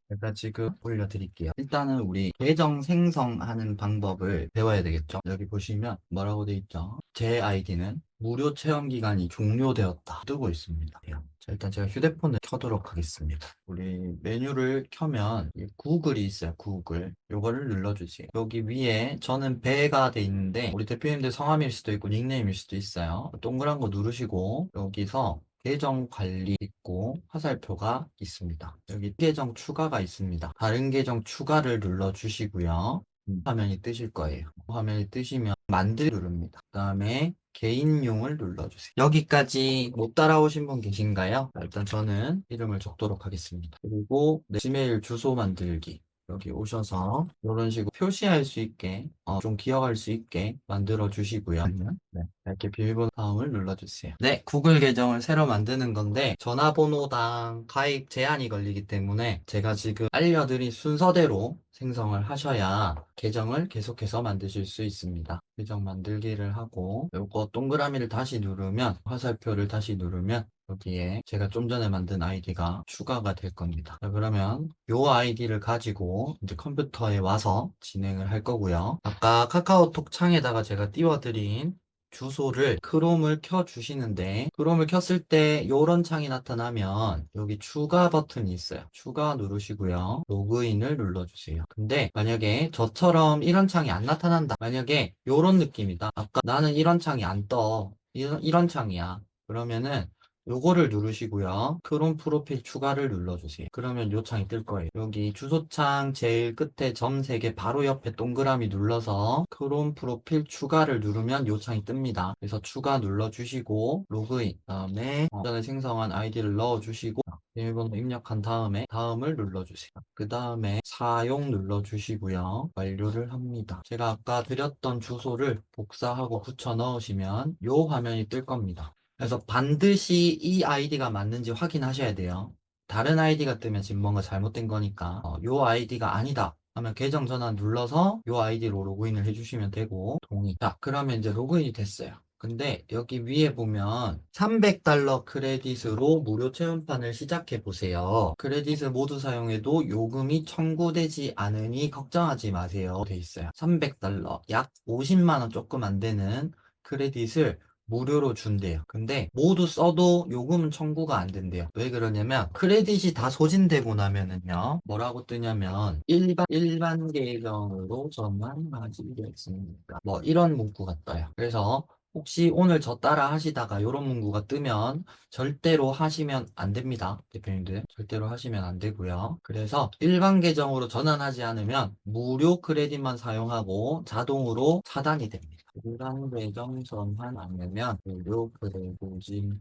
제가 지금 올려드릴게요. 일단은 우리 계정 생성하는 방법을 배워야 되겠죠? 여기 보시면 뭐라고 돼 있죠? 제 아이디는 무료 체험 기간이 종료되었다 뜨고 있습니다. 자, 일단 제가 휴대폰을 켜도록 하겠습니다. 우리 메뉴를 켜면 이 구글이 있어요. 구글. 요거를 눌러주세요. 여기 위에 저는 배가 돼 있는데 우리 대표님들 성함일 수도 있고 닉네임일 수도 있어요. 동그란 거 누르시고 여기서 계정 관리 있고 화살표가 있습니다. 여기 계정 추가가 있습니다. 다른 계정 추가를 눌러주시고요. 화면이 뜨실 거예요. 화면이 뜨시면 만들 누릅니다. 그 다음에 개인용을 눌러주세요. 여기까지 못 따라오신 분 계신가요? 자, 일단 저는 이름을 적도록 하겠습니다. 그리고 내 지메일 주소 만들기. 여기 오셔서 이런 식으로 표시할 수 있게 좀 기억할 수 있게 만들어 주시고요. 네, 이렇게 비밀번호 다음을 눌러주세요. 네, 구글 계정을 새로 만드는 건데 전화번호당 가입 제한이 걸리기 때문에 제가 지금 알려드린 순서대로 생성을 하셔야 계정을 계속해서 만드실 수 있습니다. 계정 만들기를 하고 요거 동그라미를 다시 누르면 화살표를 다시 누르면 여기에 제가 좀 전에 만든 아이디가 추가가 될 겁니다. 자, 그러면 요 아이디를 가지고 이제 컴퓨터에 와서 진행을 할 거고요. 아까 카카오톡 창에다가 제가 띄워드린 주소를 크롬을 켜 주시는데 크롬을 켰을 때 이런 창이 나타나면 여기 추가 버튼이 있어요. 추가 누르시고요. 로그인을 눌러주세요. 근데 만약에 저처럼 이런 창이 안 나타난다. 만약에 이런 느낌이다. 아까 나는 이런 창이 안 떠. 이런 창이야. 그러면은 요거를 누르시고요. 크롬 프로필 추가를 눌러주세요. 그러면 요 창이 뜰 거예요. 여기 주소창 제일 끝에 점 3개 바로 옆에 동그라미 눌러서 크롬 프로필 추가를 누르면 요 창이 뜹니다. 그래서 추가 눌러주시고 로그인 다음에 전에 생성한 아이디를 넣어주시고 비밀번호 입력한 다음에 다음을 눌러주세요. 그 다음에 사용 눌러주시고요. 완료를 합니다. 제가 아까 드렸던 주소를 복사하고 붙여 넣으시면 요 화면이 뜰 겁니다. 그래서 반드시 이 아이디가 맞는지 확인하셔야 돼요. 다른 아이디가 뜨면 지금 뭔가 잘못된 거니까 요 아이디가 아니다 하면 계정 전환 눌러서 요 아이디로 로그인을 해주시면 되고 동의. 자, 그러면 이제 로그인이 됐어요. 근데 여기 위에 보면 $300 크레딧으로 무료 체험판을 시작해 보세요. 크레딧을 모두 사용해도 요금이 청구되지 않으니 걱정하지 마세요. 돼 있어요. $300, 약 50만 원 조금 안 되는 크레딧을 무료로 준대요. 근데 모두 써도 요금은 청구가 안 된대요. 왜 그러냐면 크레딧이 다 소진되고 나면은요 뭐라고 뜨냐면 일반 계정으로 전환하시겠습니까? 뭐 이런 문구가 떠요. 그래서 혹시 오늘 저 따라 하시다가 이런 문구가 뜨면 절대로 하시면 안 됩니다. 대표님들 절대로 하시면 안 되고요. 그래서 일반 계정으로 전환하지 않으면 무료 크레딧만 사용하고 자동으로 차단이 됩니다. 일반 계정 전환 안 되면 무료 크레딧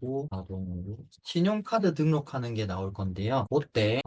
후 자동으로 신용카드 등록하는 게 나올 건데요. 그때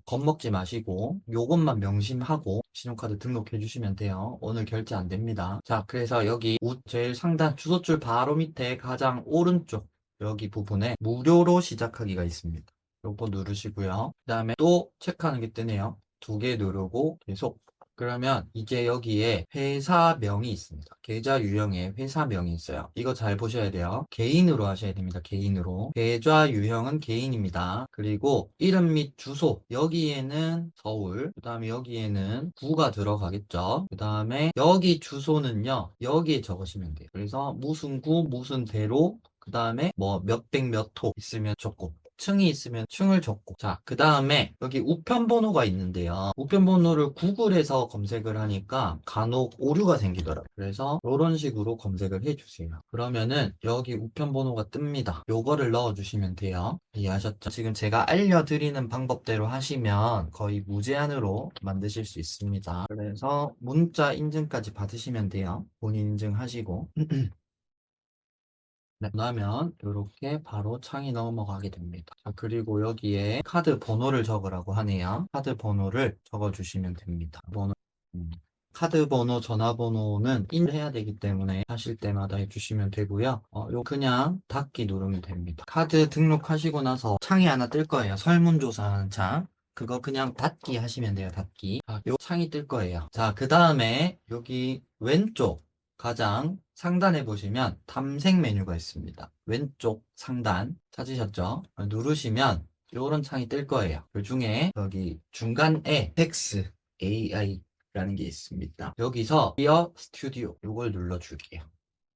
겁먹지 마시고 요것만 명심하고 신용카드 등록해 주시면 돼요. 오늘 결제 안 됩니다. 자, 그래서 여기 제일 상단 주소줄 바로 밑에 가장 오른쪽 여기 부분에 무료로 시작하기가 있습니다. 요거 누르시고요. 그 다음에 또 체크하는 게 뜨네요. 2개 누르고 계속. 그러면 이제 여기에 회사명이 있습니다. 계좌 유형에 회사명이 있어요. 이거 잘 보셔야 돼요. 개인으로 하셔야 됩니다. 개인으로. 계좌 유형은 개인입니다. 그리고 이름 및 주소. 여기에는 서울. 그 다음에 여기에는 구가 들어가겠죠. 그 다음에 여기 주소는요. 여기에 적으시면 돼요. 그래서 무슨 구, 무슨 대로 그 다음에 뭐 몇백 몇 호 있으면 좋고 층이 있으면 층을 적고, 자, 그 다음에 여기 우편 번호가 있는데요. 우편 번호를 구글에서 검색을 하니까 간혹 오류가 생기더라고요. 그래서 이런 식으로 검색을 해주세요. 그러면은 여기 우편 번호가 뜹니다. 요거를 넣어주시면 돼요. 이해하셨죠? 지금 제가 알려드리는 방법대로 하시면 거의 무제한으로 만드실 수 있습니다. 그래서 문자 인증까지 받으시면 돼요. 본인 인증하시고. 네, 그러면 이렇게 바로 창이 넘어가게 됩니다. 자, 그리고 여기에 카드 번호를 적으라고 하네요. 카드 번호를 적어주시면 됩니다. 음, 카드 번호, 전화번호는 인해야 되기 때문에 하실 때마다 해주시면 되고요. 요 그냥 닫기 누르면 됩니다. 카드 등록하시고 나서 창이 하나 뜰 거예요. 설문조사하는 창. 그거 그냥 닫기 하시면 돼요. 닫기. 요 창이 뜰 거예요. 자, 그 다음에 여기 왼쪽 가장 상단에 보시면 탐색 메뉴가 있습니다. 왼쪽 상단 찾으셨죠? 누르시면 이런 창이 뜰 거예요. 그 중에 여기 중간에 텍스 AI라는 게 있습니다. 여기서 Dear Studio 이걸 눌러줄게요.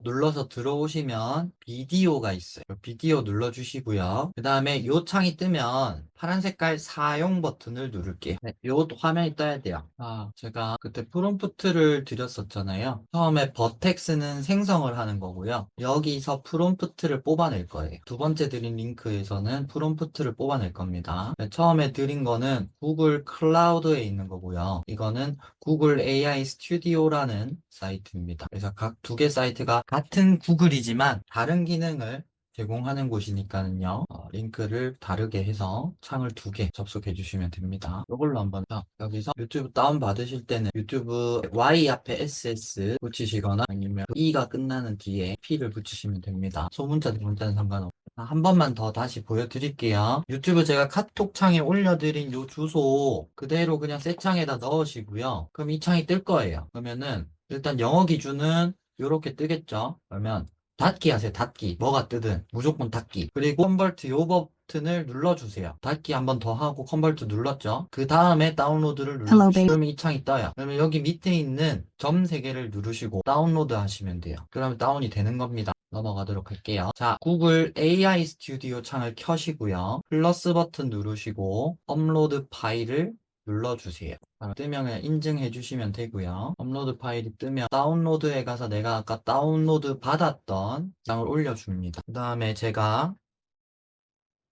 눌러서 들어오시면 비디오가 있어요. 비디오 눌러주시고요. 그 다음에 이 창이 뜨면 파란 색깔 사용 버튼을 누를게요. 네, 요 화면이 떠야 돼요. 제가 그때 프롬프트를 드렸었잖아요. 처음에 버텍스는 생성을 하는 거고요. 여기서 프롬프트를 뽑아낼 거예요. 두 번째 드린 링크에서는 프롬프트를 뽑아낼 겁니다. 네, 처음에 드린 거는 구글 클라우드에 있는 거고요. 이거는 구글 AI 스튜디오라는 사이트입니다. 그래서 각 두 개 사이트가 같은 구글이지만 다른 기능을 제공하는 곳이니까는요. 링크를 다르게 해서 창을 두 개 접속해 주시면 됩니다. 이걸로 한번 여기서 유튜브 다운 받으실 때는 유튜브 Y 앞에 SS 붙이시거나 아니면 E가 끝나는 뒤에 P를 붙이시면 됩니다. 소문자 대문자는 상관없고 한 번만 더 다시 보여드릴게요. 유튜브 제가 카톡 창에 올려드린 요 주소 그대로 그냥 새 창에다 넣으시고요. 그럼 이 창이 뜰 거예요. 그러면은 일단 영어 기준은 이렇게 뜨겠죠. 그러면 닫기 하세요. 닫기. 뭐가 뜨든 무조건 닫기. 그리고 컨버트 요 버튼을 눌러주세요. 닫기 한 번 더 하고 컨버트 눌렀죠. 그 다음에 다운로드를 눌러주시면 그러면 이 창이 떠요. 그러면 여기 밑에 있는 점 3개를 누르시고 다운로드 하시면 돼요. 그러면 다운이 되는 겁니다. 넘어가도록 할게요. 자, 구글 AI 스튜디오 창을 켜시고요. 플러스 버튼 누르시고 업로드 파일을 눌러주세요. 뜨면 그냥 인증해 주시면 되고요. 업로드 파일이 뜨면 다운로드에 가서 내가 아까 다운로드 받았던 장을 올려줍니다. 그 다음에 제가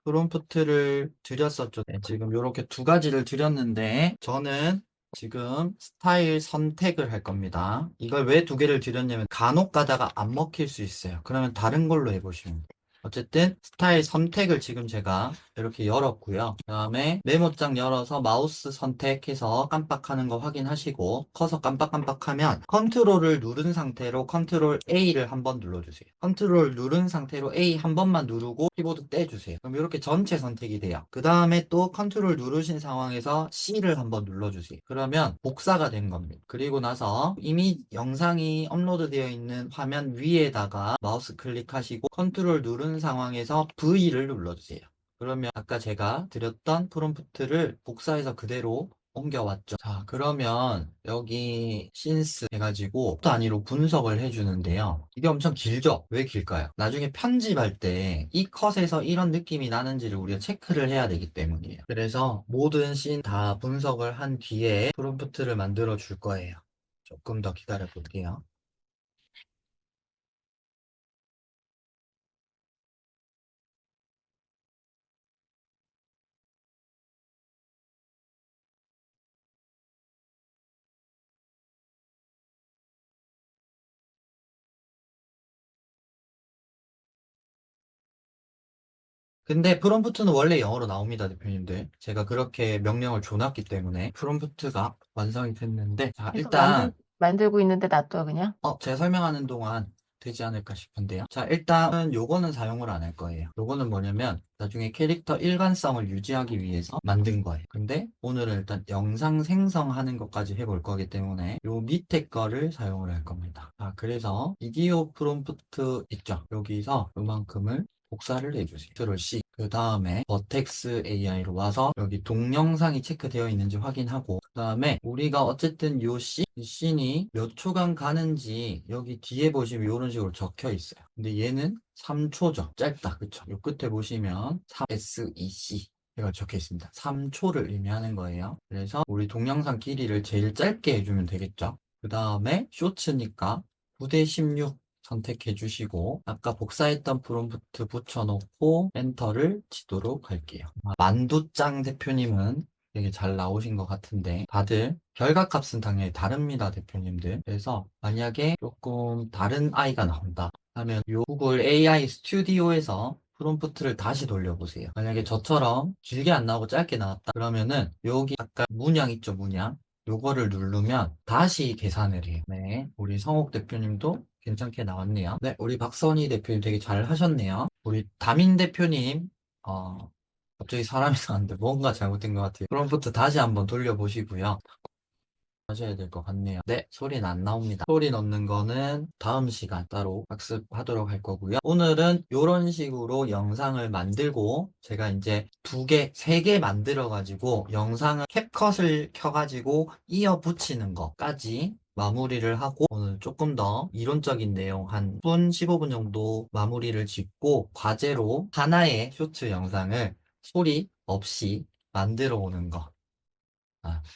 프롬프트를 드렸었죠. 네, 지금 이렇게 두 가지를 드렸는데 저는 지금 스타일 선택을 할 겁니다. 이걸 왜 두 개를 드렸냐면 간혹 가다가 안 먹힐 수 있어요. 그러면 다른 걸로 해보시면 돼요. 어쨌든 스타일 선택을 지금 제가 이렇게 열었고요. 그 다음에 메모장 열어서 마우스 선택해서 깜빡하는 거 확인하시고 커서 깜빡깜빡하면 컨트롤을 누른 상태로 컨트롤 A를 한번 눌러주세요. 컨트롤 누른 상태로 A 한 번만 누르고 키보드 떼주세요. 그럼 이렇게 전체 선택이 돼요. 그 다음에 또 컨트롤 누르신 상황에서 C를 한번 눌러주세요. 그러면 복사가 된 겁니다. 그리고 나서 이미 영상이 업로드 되어 있는 화면 위에다가 마우스 클릭하시고 컨트롤 누른 상황에서 V를 눌러주세요. 그러면 아까 제가 드렸던 프롬프트를 복사해서 그대로 옮겨왔죠. 자, 그러면 여기 신스 해가지고 단위로 분석을 해주는데요. 이게 엄청 길죠? 왜 길까요? 나중에 편집할 때 이 컷에서 이런 느낌이 나는지를 우리가 체크를 해야 되기 때문이에요. 그래서 모든 씬 다 분석을 한 뒤에 프롬프트를 만들어 줄 거예요. 조금 더 기다려 볼게요. 근데 프롬프트는 원래 영어로 나옵니다, 대표님들. 제가 그렇게 명령을 줘놨기 때문에 프롬프트가 완성이 됐는데, 자, 계속 일단 만들고 있는데 놔둬 그냥. 제가 설명하는 동안 되지 않을까 싶은데요. 자, 일단은 요거는 사용을 안 할 거예요. 요거는 뭐냐면 나중에 캐릭터 일관성을 유지하기 위해서 만든 거예요. 근데 오늘은 일단 영상 생성하는 것까지 해볼 거기 때문에 요 밑에 거를 사용을 할 겁니다. 자, 그래서 비디오 프롬프트 있죠? 여기서 요만큼을 복사를 해주세요. 컨트롤 C. 그 다음에 버텍스 AI로 와서 여기 동영상이 체크되어 있는지 확인하고 그다음에 우리가 어쨌든 이 씬이 몇 초간 가는지 여기 뒤에 보시면 이런 식으로 적혀 있어요. 근데 얘는 3초죠. 짧다. 그쵸? 요 끝에 보시면 3SEC 이가 적혀 있습니다. 3초를 의미하는 거예요. 그래서 우리 동영상 길이를 제일 짧게 해주면 되겠죠. 그 다음에 쇼츠니까 9대16 선택해 주시고 아까 복사했던 프롬프트 붙여놓고 엔터를 치도록 할게요. 만두짱 대표님은 되게 잘 나오신 것 같은데 다들 결과값은 당연히 다릅니다, 대표님들. 그래서 만약에 조금 다른 아이가 나온다 하면 요 구글 AI 스튜디오에서 프롬프트를 다시 돌려보세요. 만약에 저처럼 길게 안 나오고 짧게 나왔다 그러면은 여기 아까 문양 있죠, 문양. 요거를 누르면 다시 계산을 해요. 네, 우리 성옥 대표님도 괜찮게 나왔네요. 네, 우리 박선희 대표님 되게 잘 하셨네요. 우리 다민 대표님, 갑자기 사람이 나왔는데 뭔가 잘못된 것 같아요. 프롬프트 다시 한번 돌려보시고요. 하셔야 될 것 같네요. 네, 소리는 안 나옵니다. 소리 넣는 거는 다음 시간 따로 학습하도록 할 거고요. 오늘은 이런 식으로 영상을 만들고 제가 이제 2개, 3개 만들어가지고 영상을 캡컷을 켜가지고 이어 붙이는 것까지 마무리를 하고 오늘 조금 더 이론적인 내용 한 10분, 15분 정도 마무리를 짓고 과제로 하나의 쇼트 영상을 소리 없이 만들어 오는 거.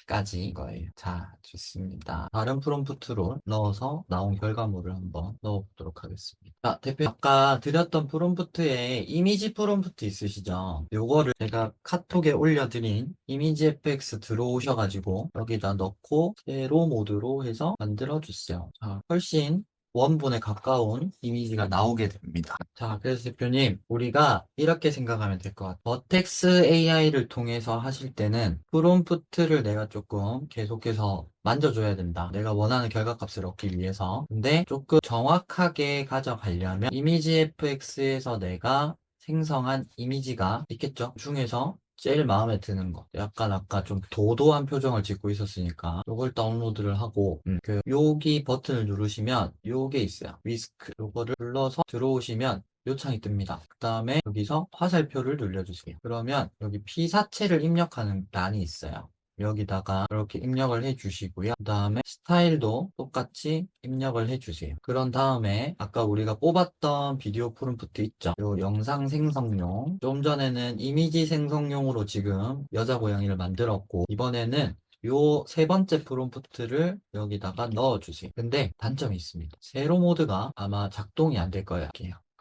까지 거예요. 자, 좋습니다. 다른 프롬프트로 넣어서 나온 결과물을 한번 넣어보도록 하겠습니다. 자, 대표 아까 드렸던 프롬프트에 이미지 프롬프트 있으시죠? 요거를 제가 카톡에 올려드린 이미지 FX 들어오셔가지고 여기다 넣고 세로 모드로 해서 만들어주세요. 자, 훨씬 원본에 가까운 이미지가 나오게 됩니다. 자, 그래서 대표님, 우리가 이렇게 생각하면 될 것 같아요. 버텍스 AI를 통해서 하실 때는 프롬프트를 내가 조금 계속해서 만져줘야 된다. 내가 원하는 결과값을 얻기 위해서. 근데 조금 정확하게 가져가려면 이미지 FX에서 내가 생성한 이미지가 있겠죠? 중에서 제일 마음에 드는 거. 약간 아까 좀 도도한 표정을 짓고 있었으니까 요걸 다운로드를 하고 여기 버튼을 누르시면 요게 있어요. 위스크. 요거를 눌러서 들어오시면 요 창이 뜹니다. 그 다음에 여기서 화살표를 눌러주세요. 그러면 여기 피사체를 입력하는 란이 있어요. 여기다가 이렇게 입력을 해주시고요. 그 다음에 스타일도 똑같이 입력을 해주세요. 그런 다음에 아까 우리가 뽑았던 비디오 프롬프트 있죠? 요 영상 생성용. 좀 전에는 이미지 생성용으로 지금 여자 고양이를 만들었고 이번에는 요 3번째 프롬프트를 여기다가 넣어주세요. 근데 단점이 있습니다. 세로 모드가 아마 작동이 안 될 거예요.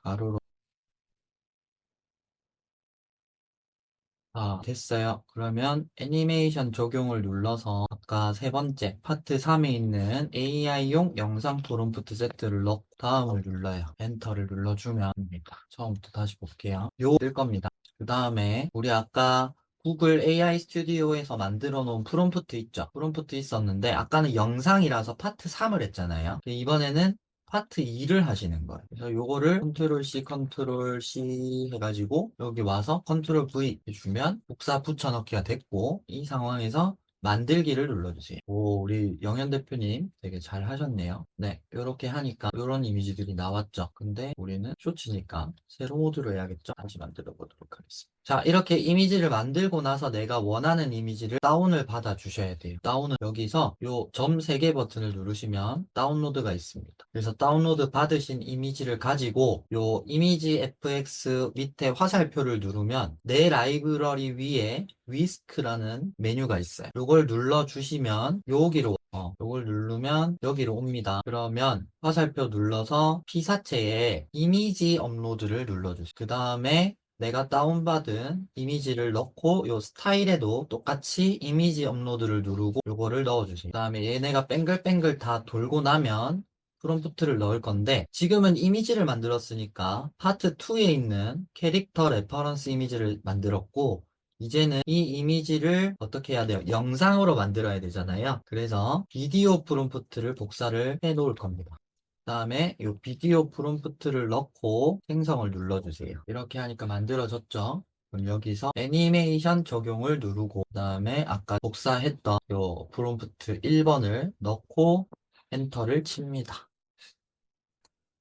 가로로. 됐어요. 그러면 애니메이션 적용을 눌러서 아까 3번째 파트 3에 있는 AI용 영상 프롬프트 세트를 넣고 다음을 눌러요. 엔터를 눌러주면 됩니다. 처음부터 다시 볼게요. 뜰 겁니다. 그 다음에 우리 아까 구글 AI 스튜디오에서 만들어 놓은 프롬프트 있죠? 프롬프트 있었는데 아까는 영상이라서 파트 3을 했잖아요. 이번에는 파트 2를 하시는 거예요. 그래서 요거를 컨트롤 C, 컨트롤 C 해가지고 여기 와서 컨트롤 V 해주면 복사 붙여넣기가 됐고 이 상황에서 만들기를 눌러주세요. 오, 우리 영현 대표님 되게 잘 하셨네요. 네, 이렇게 하니까 이런 이미지들이 나왔죠. 근데 우리는 쇼츠니까 세로 모드로 해야겠죠? 다시 만들어 보도록 하겠습니다. 자, 이렇게 이미지를 만들고 나서 내가 원하는 이미지를 다운을 받아 주셔야 돼요. 다운은 여기서 요 점 3개 버튼을 누르시면 다운로드가 있습니다. 그래서 다운로드 받으신 이미지를 가지고 요 이미지 FX 밑에 화살표를 누르면 내 라이브러리 위에 위스크라는 메뉴가 있어요. 요걸 눌러주시면 요걸 누르면 여기로 옵니다. 그러면 화살표 눌러서 피사체에 이미지 업로드를 눌러주세요. 그 다음에 내가 다운받은 이미지를 넣고 요 스타일에도 똑같이 이미지 업로드를 누르고 요거를 넣어주세요. 그 다음에 얘네가 뱅글뱅글 다 돌고 나면 프롬프트를 넣을 건데 지금은 이미지를 만들었으니까 파트 2에 있는 캐릭터 레퍼런스 이미지를 만들었고 이제는 이 이미지를 어떻게 해야 돼요? 영상으로 만들어야 되잖아요. 그래서 비디오 프롬프트를 복사를 해 놓을 겁니다. 그 다음에 이 비디오 프롬프트를 넣고 생성을 눌러주세요. 이렇게 하니까 만들어졌죠? 그럼 여기서 애니메이션 적용을 누르고 그 다음에 아까 복사했던 이 프롬프트 1번을 넣고 엔터를 칩니다.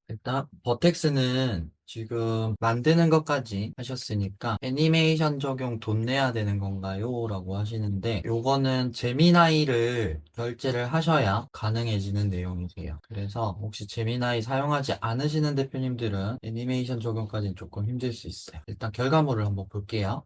일단 버텍스는 지금 만드는 것까지 하셨으니까 애니메이션 적용 돈 내야 되는 건가요? 라고 하시는데 요거는 제미나이를 결제를 하셔야 가능해지는 내용이세요. 그래서 혹시 제미나이 사용하지 않으시는 대표님들은 애니메이션 적용까지는 조금 힘들 수 있어요. 일단 결과물을 한번 볼게요.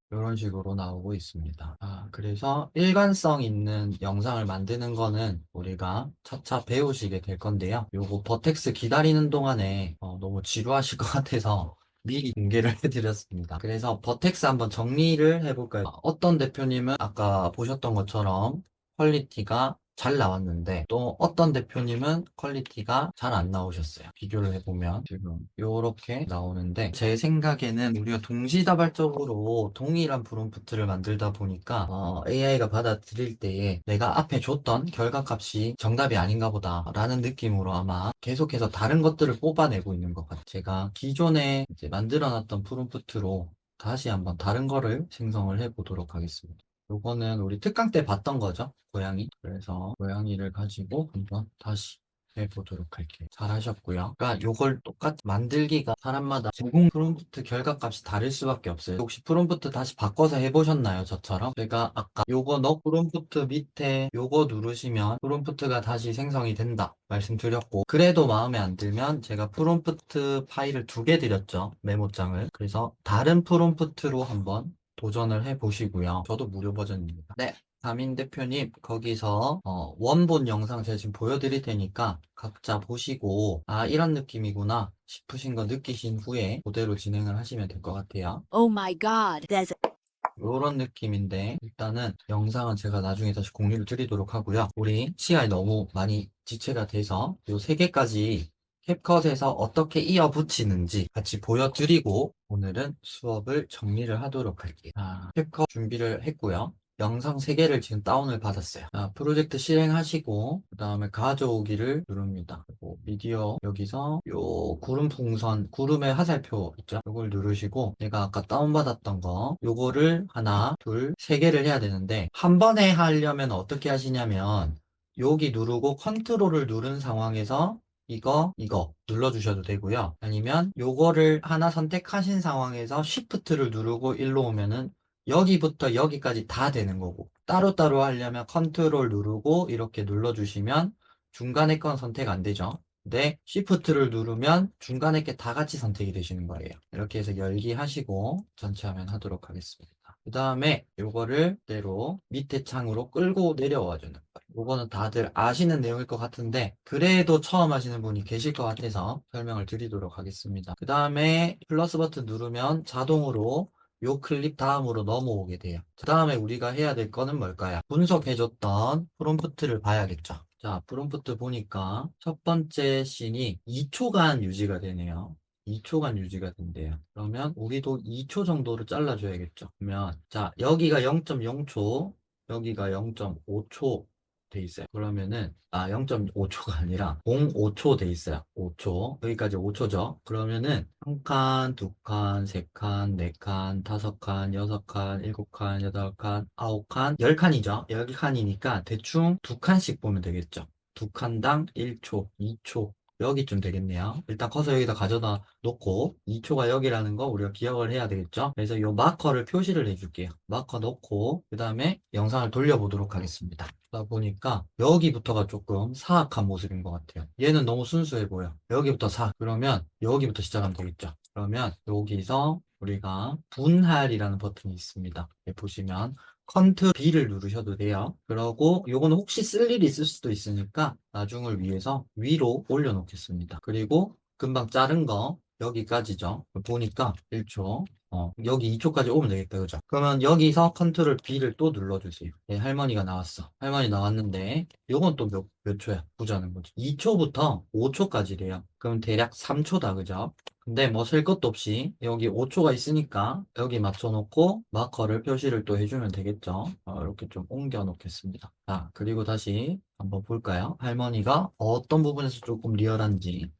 이런 식으로 나오고 있습니다. 그래서 일관성 있는 영상을 만드는 거는 우리가 차차 배우시게 될 건데요. 요거 버텍스 기다리는 동안에 너무 지루하실 것 같아서 미리 공개를 해드렸습니다. 그래서 버텍스 한번 정리를 해볼까요? 어떤 대표님은 아까 보셨던 것처럼 퀄리티가 잘 나왔는데 또 어떤 대표님은 퀄리티가 잘 안 나오셨어요. 비교를 해보면 지금 요렇게 나오는데 제 생각에는 우리가 동시다발적으로 동일한 프롬프트를 만들다 보니까 AI가 받아들일 때에 내가 앞에 줬던 결과값이 정답이 아닌가 보다 라는 느낌으로 아마 계속해서 다른 것들을 뽑아내고 있는 것 같아요. 제가 기존에 이제 만들어놨던 프롬프트로 다시 한번 다른 거를 생성을 해보도록 하겠습니다. 요거는 우리 특강 때 봤던 거죠. 고양이. 그래서 고양이를 가지고 한번 다시 해보도록 할게요. 잘하셨고요. 그러니까 요걸 똑같이 만들기가 사람마다 제공 프롬프트 결과값이 다를 수밖에 없어요. 혹시 프롬프트 다시 바꿔서 해보셨나요? 저처럼? 제가 아까 요거 넣고 프롬프트 밑에 요거 누르시면 프롬프트가 다시 생성이 된다 말씀드렸고 그래도 마음에 안 들면 제가 프롬프트 파일을 2개 드렸죠. 메모장을. 그래서 다른 프롬프트로 한번 도전을 해보시고요. 저도 무료 버전입니다. 네. 다민 대표님, 거기서 원본 영상 제가 지금 보여드릴 테니까 각자 보시고 이런 느낌이구나 싶으신 거 느끼신 후에 그대로 진행을 하시면 될 것 같아요. Oh my god, there's 이런 느낌인데 일단은 영상은 제가 나중에 다시 공유를 드리도록 하고요. 우리 시간이 너무 많이 지체가 돼서 요 3개까지 캡컷에서 어떻게 이어 붙이는지 같이 보여드리고 오늘은 수업을 정리를 하도록 할게요. 캡컷 준비를 했고요. 영상 3개를 지금 다운을 받았어요. 프로젝트 실행하시고 그 다음에 가져오기를 누릅니다. 그리고 미디어 여기서 요 구름 풍선 구름의 화살표 있죠? 요걸 누르시고 제가 아까 다운받았던 거 요거를 하나 둘 3개를 해야 되는데 한 번에 하려면 어떻게 하시냐면 여기 누르고 컨트롤을 누른 상황에서 이거 눌러주셔도 되고요. 아니면 요거를 하나 선택하신 상황에서 Shift를 누르고 일로 오면은 여기부터 여기까지 다 되는 거고 따로따로 하려면 컨트롤 누르고 이렇게 눌러주시면 중간에 건 선택 안 되죠. 근데 Shift를 누르면 중간에 게 다 같이 선택이 되시는 거예요. 이렇게 해서 열기 하시고 전체 화면 하도록 하겠습니다. 그 다음에 요거를 그대로 밑에 창으로 끌고 내려와 주는 거예요. 요거는 다들 아시는 내용일 것 같은데 그래도 처음 하시는 분이 계실 것 같아서 설명을 드리도록 하겠습니다. 그 다음에 플러스 버튼 누르면 자동으로 요 클립 다음으로 넘어오게 돼요. 그 다음에 우리가 해야 될 거는 뭘까요? 분석해줬던 프롬프트를 봐야겠죠. 자, 프롬프트 보니까 첫 번째 씬이 2초간 유지가 되네요. 2초간 유지가 된대요. 그러면 우리도 2초 정도를 잘라줘야겠죠. 그러면 자, 여기가 0.0초, 여기가 0.5초 돼 있어요. 그러면은 0.5초가 아니라 0.5초 돼 있어요. 5초. 여기까지 5초죠. 그러면은 한 칸, 두 칸, 세 칸, 네 칸, 다섯 칸, 여섯 칸, 일곱 칸, 여덟 칸, 아홉 칸, 10칸이죠. 10칸이니까 대충 두 칸씩 보면 되겠죠. 두 칸당 1초, 2초, 여기쯤 되겠네요. 일단 커서 여기다 가져다 놓고 2초가 여기라는 거 우리가 기억을 해야 되겠죠. 그래서 이 마커를 표시를 해줄게요. 마커 넣고 그 다음에 영상을 돌려보도록 하겠습니다. 그러다 보니까 여기부터가 조금 사악한 모습인 것 같아요. 얘는 너무 순수해 보여. 여기부터 사악. 그러면 여기부터 시작하면 되겠죠. 그러면 여기서 우리가 분할이라는 버튼이 있습니다. 여기 보시면 컨트롤 B를 누르셔도 돼요. 그러고 요거는 혹시 쓸 일이 있을 수도 있으니까 나중을 위해서 위로 올려놓겠습니다. 그리고 금방 자른 거 여기까지죠. 보니까 1초 여기 2초까지 오면 되겠다 그죠? 그러면 여기서 컨트롤 B를 또 눌러주세요. 네, 할머니가 나왔어. 할머니 나왔는데 요건 또 몇 초야? 보자는 거죠. 2초부터 5초까지래요. 그럼 대략 3초다 그죠? 근데 뭐 셀 것도 없이 여기 5초가 있으니까 여기 맞춰놓고 마커를 표시를 또 해주면 되겠죠. 이렇게 좀 옮겨 놓겠습니다. 자, 그리고 다시 한번 볼까요? 할머니가 어떤 부분에서 조금 리얼한지.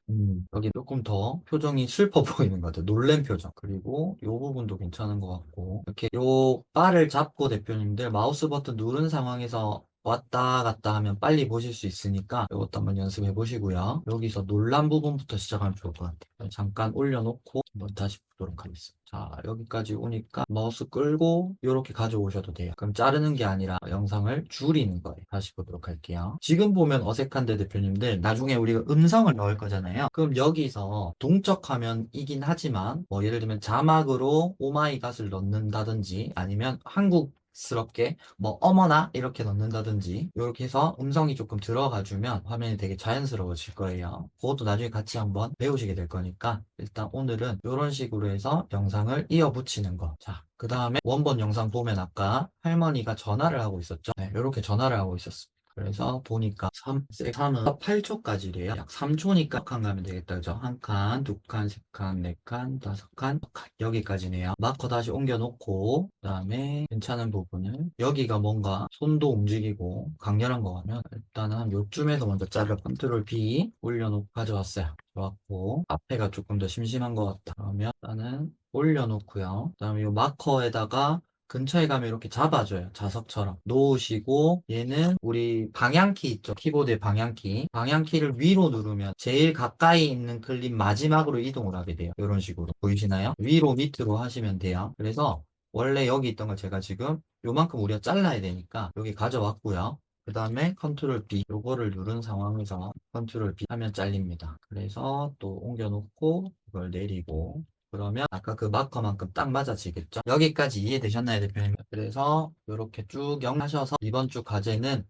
여기 조금 더 표정이 슬퍼 보이는 것 같아요. 놀란 표정. 그리고 이 부분도 괜찮은 것 같고. 이렇게 요 바를 잡고 대표님들 마우스 버튼 누른 상황에서 왔다 갔다 하면 빨리 보실 수 있으니까 이것도 한번 연습해 보시고요. 여기서 놀란 부분부터 시작하면 좋을 것 같아요. 잠깐 올려놓고 한번 다시 보도록 하겠습니다. 자, 여기까지 오니까 마우스 끌고 이렇게 가져오셔도 돼요. 그럼 자르는 게 아니라 영상을 줄이는 거예요. 다시 보도록 할게요. 지금 보면 어색한데 대표님들 나중에 우리가 음성을 넣을 거잖아요. 그럼 여기서 동적 화면이긴 하지만 뭐 예를 들면 자막으로 오마이갓을 넣는다든지 아니면 한국스럽게 뭐 어머나 이렇게 넣는다든지 이렇게 해서 음성이 조금 들어가 주면 화면이 되게 자연스러워질 거예요. 그것도 나중에 같이 한번 배우시게 될 거니까 일단 오늘은 이런 식으로 해서 영상을 이어 붙이는 거. 자, 그 다음에 원본 영상 보면 아까 할머니가 전화를 하고 있었죠. 네, 이렇게 전화를 하고 있었습니다. 그래서 보니까 3은 8초까지래요. 약 3초니까 한 칸 가면 되겠다. 그죠? 한 칸, 두 칸, 세 칸, 네 칸, 다섯 칸, 여섯 칸. 여기까지네요. 마커 다시 옮겨 놓고, 그 다음에 괜찮은 부분을, 여기가 뭔가 손도 움직이고 강렬한 거 같으면 일단은 한 요쯤에서 먼저 자를 컨트롤 B 올려놓고 가져왔어요. 좋았고, 앞에가 조금 더 심심한 것 같다. 그러면 일단은 올려놓고요. 그 다음에 이 마커에다가 근처에 가면 이렇게 잡아줘요. 자석처럼. 놓으시고 얘는 우리 방향키 있죠. 키보드의 방향키. 방향키를 위로 누르면 제일 가까이 있는 클립 마지막으로 이동을 하게 돼요. 이런 식으로. 보이시나요? 위로 밑으로 하시면 돼요. 그래서 원래 여기 있던 걸 제가 지금 요만큼 우리가 잘라야 되니까 여기 가져왔고요. 그 다음에 컨트롤 B 요거를 누른 상황에서 컨트롤 B 하면 잘립니다. 그래서 또 옮겨놓고 이걸 내리고 그러면 아까 그 마커만큼 딱 맞아지겠죠? 여기까지 이해되셨나요, 대표님? 그래서 이렇게 쭉 영하셔서 이번 주 과제는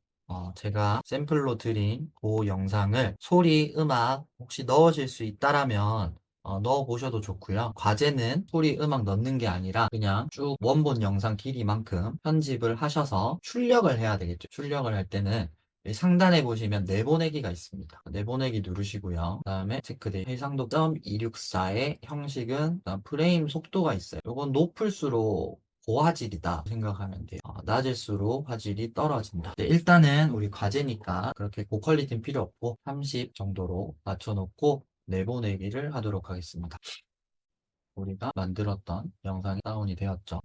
제가 샘플로 드린 그 영상을 소리, 음악 혹시 넣으실 수 있다라면 넣어보셔도 좋고요. 과제는 소리, 음악 넣는 게 아니라 그냥 쭉 원본 영상 길이만큼 편집을 하셔서 출력을 해야 되겠죠. 출력을 할 때는 이 상단에 보시면 내보내기가 있습니다. 내보내기 누르시고요. 그 다음에 체크대 해상도 .264의 형식은 그다음 프레임 속도가 있어요. 이건 높을수록 고화질이다 생각하면 돼요. 낮을수록 화질이 떨어진다. 네, 일단은 우리 과제니까 그렇게 고퀄리티는 필요 없고 30 정도로 맞춰놓고 내보내기를 하도록 하겠습니다. 우리가 만들었던 영상이 다운이 되었죠.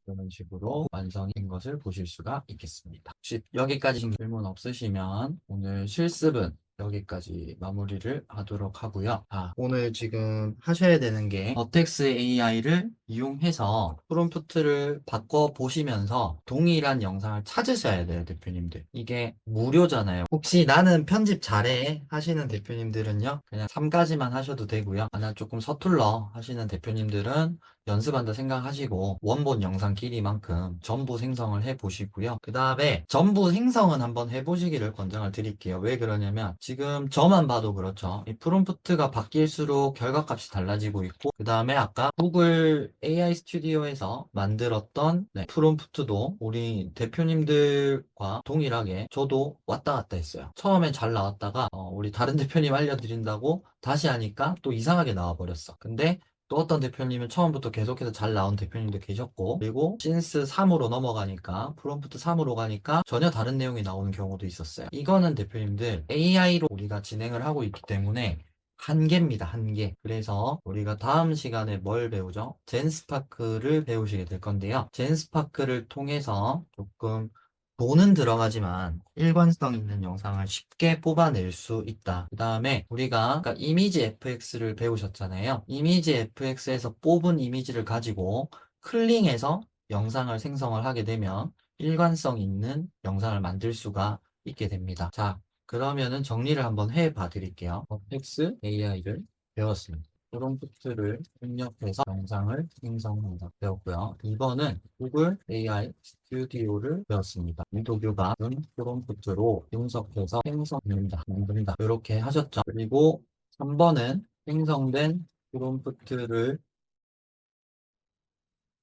이런 식으로 완성이 된 것을 보실 수가 있겠습니다. 혹시 여기까지 질문 없으시면 오늘 실습은 여기까지 마무리를 하도록 하고요. 오늘 지금 하셔야 되는 게 버텍스 AI를 이용해서 프롬프트를 바꿔보시면서 동일한 영상을 찾으셔야 돼요, 대표님들. 이게 무료잖아요. 혹시 나는 편집 잘해 하시는 대표님들은요, 그냥 3가지만 하셔도 되고요. 나 조금 서툴러 하시는 대표님들은 연습한다 생각하시고 원본 영상 길이만큼 전부 생성을 해 보시고요. 그 다음에 전부 생성은 한번 해보시기를 권장을 드릴게요. 왜 그러냐면 지금 저만 봐도 그렇죠. 이 프롬프트가 바뀔수록 결과값이 달라지고 있고 그 다음에 아까 구글 AI 스튜디오에서 만들었던 프롬프트도 우리 대표님들과 동일하게 저도 왔다 갔다 했어요. 처음엔 잘 나왔다가 우리 다른 대표님 알려드린다고 다시 하니까 또 이상하게 나와버렸어. 근데 또 어떤 대표님은 처음부터 계속해서 잘 나온 대표님도 계셨고 그리고 신스 3으로 넘어가니까 프롬프트 3으로 가니까 전혀 다른 내용이 나오는 경우도 있었어요. 이거는 대표님들 AI로 우리가 진행을 하고 있기 때문에 한계입니다. 한계. 그래서 우리가 다음 시간에 뭘 배우죠? 젠스파크를 배우시게 될 건데요. 젠스파크를 통해서 조금 돈은 들어가지만 일관성 있는 영상을 쉽게 뽑아낼 수 있다. 그 다음에 우리가 아까 이미지 FX를 배우셨잖아요. 이미지 FX에서 뽑은 이미지를 가지고 클링해서 영상을 생성을 하게 되면 일관성 있는 영상을 만들 수가 있게 됩니다. 자, 그러면은 정리를 한번 해봐 드릴게요. 버텍스 AI를 배웠습니다. 프롬프트를 입력해서 영상을 생성한다 배웠고요. 2번은 구글 AI 스튜디오를 배웠습니다. 이 도구가 프롬프트로 분석해서 만든다. 이렇게 하셨죠. 그리고 3번은 생성된 프롬프트를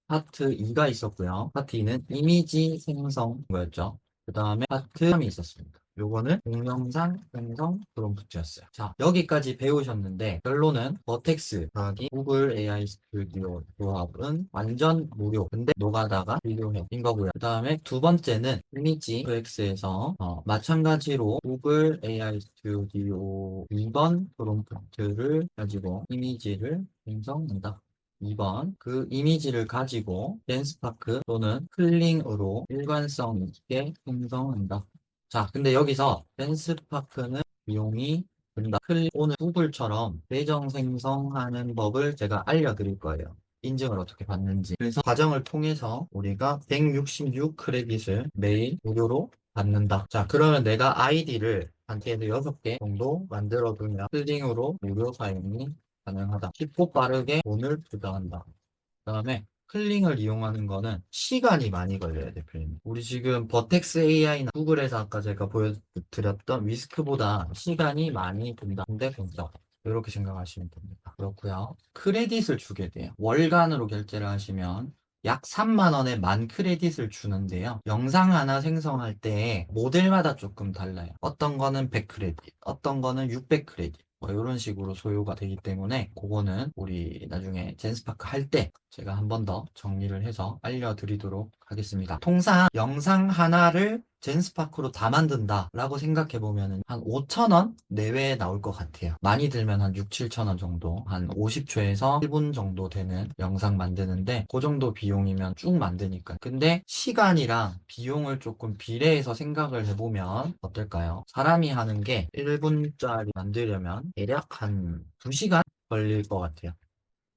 파트 2가 있었고요. 파트 2는 이미지 생성 거였죠. 그 다음에 파트 3이 있었습니다. 요거는 동영상 생성 프롬프트였어요. 자, 여기까지 배우셨는데 결론은 버텍스 더하기 구글 AI 스튜디오 조합은 완전 무료. 근데 노가다가 필요해인 거고요. 그 다음에 두 번째는 이미지 FX에서 마찬가지로 구글 AI 스튜디오 2번 프롬프트를 가지고 이미지를 생성한다. 2번 그 이미지를 가지고 댄스파크 또는 클링으로 일관성 있게 생성한다. 자, 근데 여기서 댄스파크는 비용이 든다. 오늘 구글처럼 계정 생성하는 법을 제가 알려드릴 거예요. 인증을 어떻게 받는지. 그래서 과정을 통해서 우리가 166 크레딧을 매일 무료로 받는다. 자, 그러면 내가 아이디를 한 개에서 6개 정도 만들어 두면 클링으로 무료 사용이 가능하다. 쉽고 빠르게 돈을 부과한다. 그다음에 클링을 이용하는 거는 시간이 많이 걸려요, 대표님. 우리 지금 버텍스 AI나 구글에서 아까 제가 보여드렸던 위스크보다 시간이 많이 든다는데 공짜. 이렇게 생각하시면 됩니다. 그렇고요. 크레딧을 주게 돼요. 월간으로 결제를 하시면 약 3만 원에 만 크레딧을 주는데요. 영상 하나 생성할 때 모델마다 조금 달라요. 어떤 거는 100 크레딧, 어떤 거는 600 크레딧. 뭐 이런 식으로 소요가 되기 때문에 그거는 우리 나중에 젠스파크 할 때 제가 한 번 더 정리를 해서 알려드리도록 하겠습니다. 통상 영상 하나를 젠스파크로 다 만든다 라고 생각해 보면 한 5,000원 내외에 나올 것 같아요. 많이 들면 한 6, 7,000원 정도, 한 50초에서 1분 정도 되는 영상 만드는데 그 정도 비용이면 쭉 만드니까. 근데 시간이랑 비용을 조금 비례해서 생각을 해보면 어떨까요? 사람이 하는 게 1분짜리 만들려면 대략 한 2시간 걸릴 것 같아요.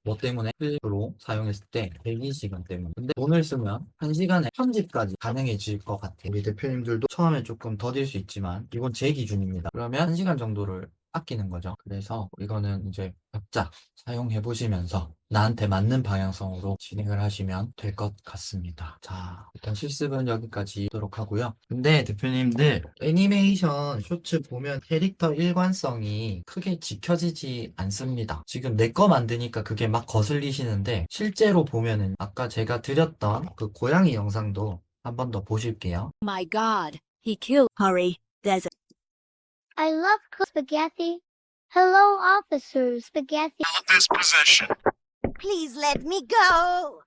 뭐 때문에 클릭으로 사용했을 때 대기 시간 때문에. 근데 돈을 쓰면 1시간에 편집까지 가능해질 것 같아요. 우리 대표님들도 처음에 조금 더딜 수 있지만 이건 제 기준입니다. 그러면 1시간 정도를 아끼는 거죠. 그래서 이거는 이제 각자 사용해 보시면서 나한테 맞는 방향성으로 진행을 하시면 될 것 같습니다. 자, 일단 실습은 여기까지 하도록 하고요. 근데 대표님들 애니메이션 쇼츠 보면 캐릭터 일관성이 크게 지켜지지 않습니다. 지금 내 거 만드니까 그게 막 거슬리시는데 실제로 보면은 아까 제가 드렸던 그 고양이 영상도 한 번 더 보실게요. My God, he killed. Hurry, there's a I love spaghetti. Hello, Officer Spaghetti. Please let me go.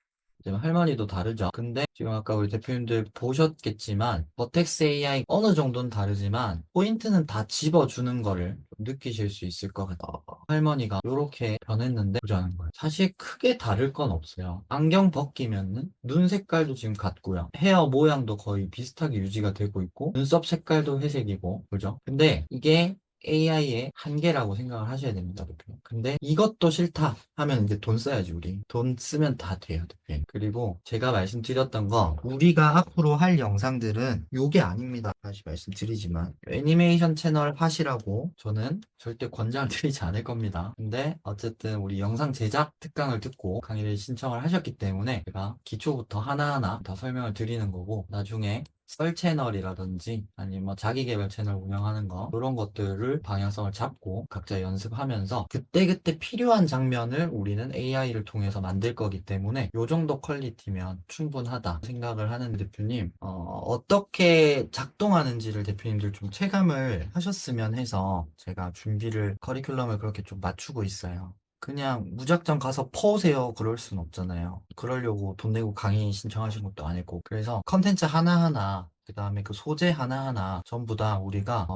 지금 할머니도 다르죠. 근데 지금 아까 우리 대표님들 보셨겠지만 버텍스 AI 어느 정도는 다르지만 포인트는 다 집어주는 거를 느끼실 수 있을 것 같아요. 할머니가 이렇게 변했는데 보자는 거예요. 사실 크게 다를 건 없어요. 안경 벗기면은 눈 색깔도 지금 같고요. 헤어 모양도 거의 비슷하게 유지가 되고 있고 눈썹 색깔도 회색이고 그죠? 근데 이게 AI의 한계라고 생각을 하셔야 됩니다, 대표님. 근데 이것도 싫다 하면 이제 돈 써야지, 우리. 돈 쓰면 다 돼요, 대표님. 그리고 제가 말씀드렸던 거, 우리가 앞으로 할 영상들은 요게 아닙니다. 다시 말씀드리지만. 애니메이션 채널 하시라고 저는 절대 권장을 드리지 않을 겁니다. 근데 어쨌든 우리 영상 제작 특강을 듣고 강의를 신청을 하셨기 때문에 제가 기초부터 하나하나 다 설명을 드리는 거고, 나중에 썰 채널이라든지 아니면 뭐 자기 개발 채널 운영하는 거 그런 것들을 방향성을 잡고 각자 연습하면서 그때그때 필요한 장면을 우리는 AI를 통해서 만들 거기 때문에 요 정도 퀄리티면 충분하다 생각을 하는 대표님 어떻게 작동하는지를 대표님들 좀 체감을 하셨으면 해서 제가 준비를 커리큘럼을 그렇게 좀 맞추고 있어요. 그냥 무작정 가서 퍼오세요 그럴 순 없잖아요. 그러려고 돈 내고 강의 신청하신 것도 아니고 그래서 컨텐츠 하나하나 그 다음에 그 소재 하나하나 전부 다 우리가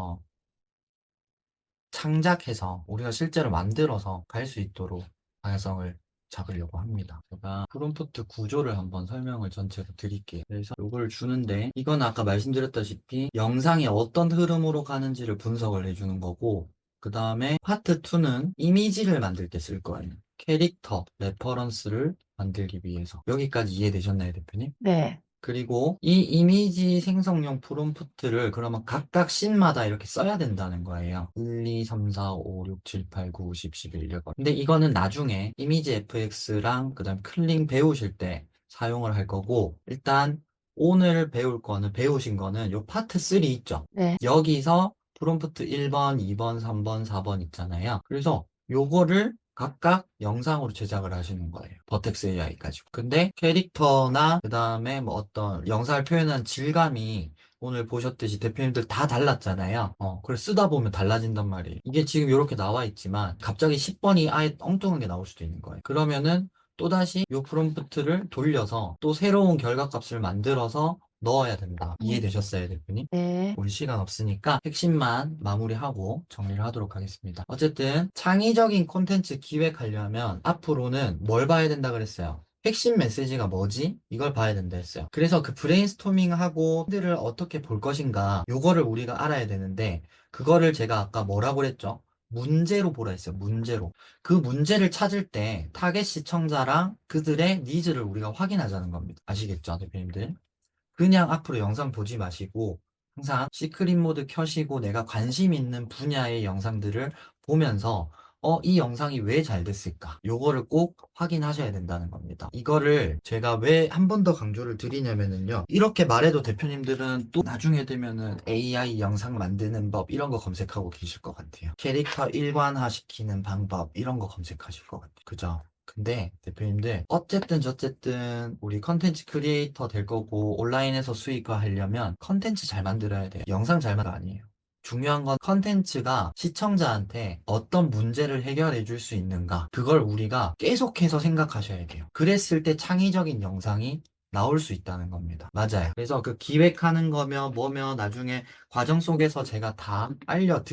창작해서 우리가 실제로 만들어서 갈 수 있도록 방향성을 잡으려고 합니다. 제가 프롬프트 구조를 한번 설명을 전체로 드릴게요. 그래서 이걸 주는데 이건 아까 말씀드렸다시피 영상이 어떤 흐름으로 가는지를 분석을 해주는 거고 그 다음에 파트 2는 이미지를 만들 때 쓸 거예요. 캐릭터, 레퍼런스를 만들기 위해서. 여기까지 이해되셨나요, 대표님? 네. 그리고 이 이미지 생성용 프롬프트를 그러면 각각 씬마다 이렇게 써야 된다는 거예요. 1, 2, 3, 4, 5, 6, 7, 8, 9, 10, 11, 12. 근데 이거는 나중에 이미지 FX랑 그 다음 클링 배우실 때 사용을 할 거고 일단 오늘 배우신 거는 요 파트 3 있죠? 네. 여기서 프롬프트 1번, 2번, 3번, 4번 있잖아요. 그래서 요거를 각각 영상으로 제작을 하시는 거예요. 버텍스 AI 가지고. 근데 캐릭터나 그 다음에 뭐 어떤 영상을 표현한 질감이 오늘 보셨듯이 대표님들 다 달랐잖아요. 그걸 쓰다 보면 달라진단 말이에요. 이게 지금 이렇게 나와 있지만 갑자기 10번이 아예 엉뚱한 게 나올 수도 있는 거예요. 그러면은 또다시 이 프롬프트를 돌려서 또 새로운 결과값을 만들어서 넣어야 된다. 이해되셨어요, 대표님? 네. 우리 시간 없으니까 핵심만 마무리하고 정리를 하도록 하겠습니다. 어쨌든 창의적인 콘텐츠 기획하려면 앞으로는 뭘 봐야 된다 그랬어요? 핵심 메시지가 뭐지? 이걸 봐야 된다 했어요. 그래서 그 브레인스토밍하고 를 어떻게 볼 것인가 요거를 우리가 알아야 되는데 그거를 제가 아까 뭐라고 그랬죠? 문제로 보라 했어요. 문제로. 그 문제를 찾을 때 타겟 시청자랑 그들의 니즈를 우리가 확인하자는 겁니다. 아시겠죠, 대표님들? 그냥 앞으로 영상 보지 마시고 항상 시크릿 모드 켜시고 내가 관심 있는 분야의 영상들을 보면서 이 영상이 왜 잘 됐을까? 요거를 꼭 확인하셔야 된다는 겁니다. 이거를 제가 왜 한 번 더 강조를 드리냐면은요. 이렇게 말해도 대표님들은 또 나중에 되면은 AI 영상 만드는 법 이런 거 검색하고 계실 것 같아요. 캐릭터 일관화 시키는 방법 이런 거 검색하실 것 같아요. 그죠? 근데 대표님들 어쨌든 저쨌든 우리 컨텐츠 크리에이터 될 거고 온라인에서 수익화 하려면 컨텐츠 잘 만들어야 돼요. 영상 잘 만들 아니에요. 중요한 건 컨텐츠가 시청자한테 어떤 문제를 해결해 줄 수 있는가 그걸 우리가 계속해서 생각하셔야 돼요. 그랬을 때 창의적인 영상이 나올 수 있다는 겁니다. 맞아요. 그래서 그 기획하는 거며 뭐며 나중에 과정 속에서 제가 다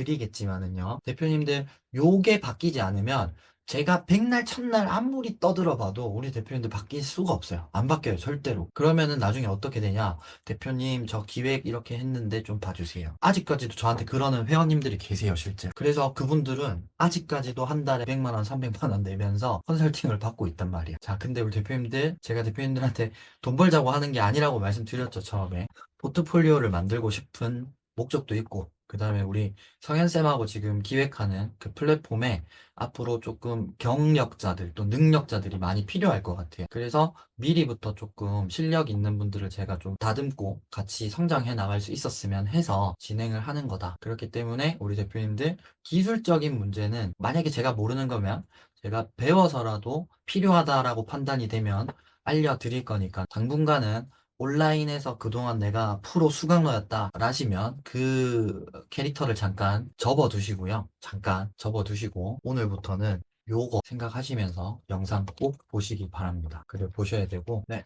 알려드리겠지만은요. 대표님들 요게 바뀌지 않으면 제가 백날 첫날 아무리 떠들어봐도 우리 대표님들 바뀔 수가 없어요. 안 바뀌어요, 절대로. 그러면은 나중에 어떻게 되냐? 대표님, 저 기획 이렇게 했는데 좀 봐주세요. 아직까지도 저한테 그러는 회원님들이 계세요, 실제. 그래서 그분들은 아직까지도 한 달에 100만 원, 300만 원 내면서 컨설팅을 받고 있단 말이에요. 자, 근데 우리 대표님들, 제가 대표님들한테 돈 벌자고 하는 게 아니라고 말씀드렸죠, 처음에. 포트폴리오를 만들고 싶은 목적도 있고, 그 다음에 우리 성현쌤하고 지금 기획하는 그 플랫폼에 앞으로 조금 경력자들 또 능력자들이 많이 필요할 것 같아요. 그래서 미리부터 조금 실력 있는 분들을 제가 좀 다듬고 같이 성장해 나갈 수 있었으면 해서 진행을 하는 거다. 그렇기 때문에 우리 대표님들 기술적인 문제는 만약에 제가 모르는 거면 제가 배워서라도 필요하다라고 판단이 되면 알려드릴 거니까 당분간은 온라인에서 그동안 내가 프로 수강러였다 라시면 그 캐릭터를 잠깐 접어두시고요. 잠깐 접어두시고 오늘부터는 요거 생각하시면서 영상 꼭 보시기 바랍니다. 그래 보셔야 되고 네.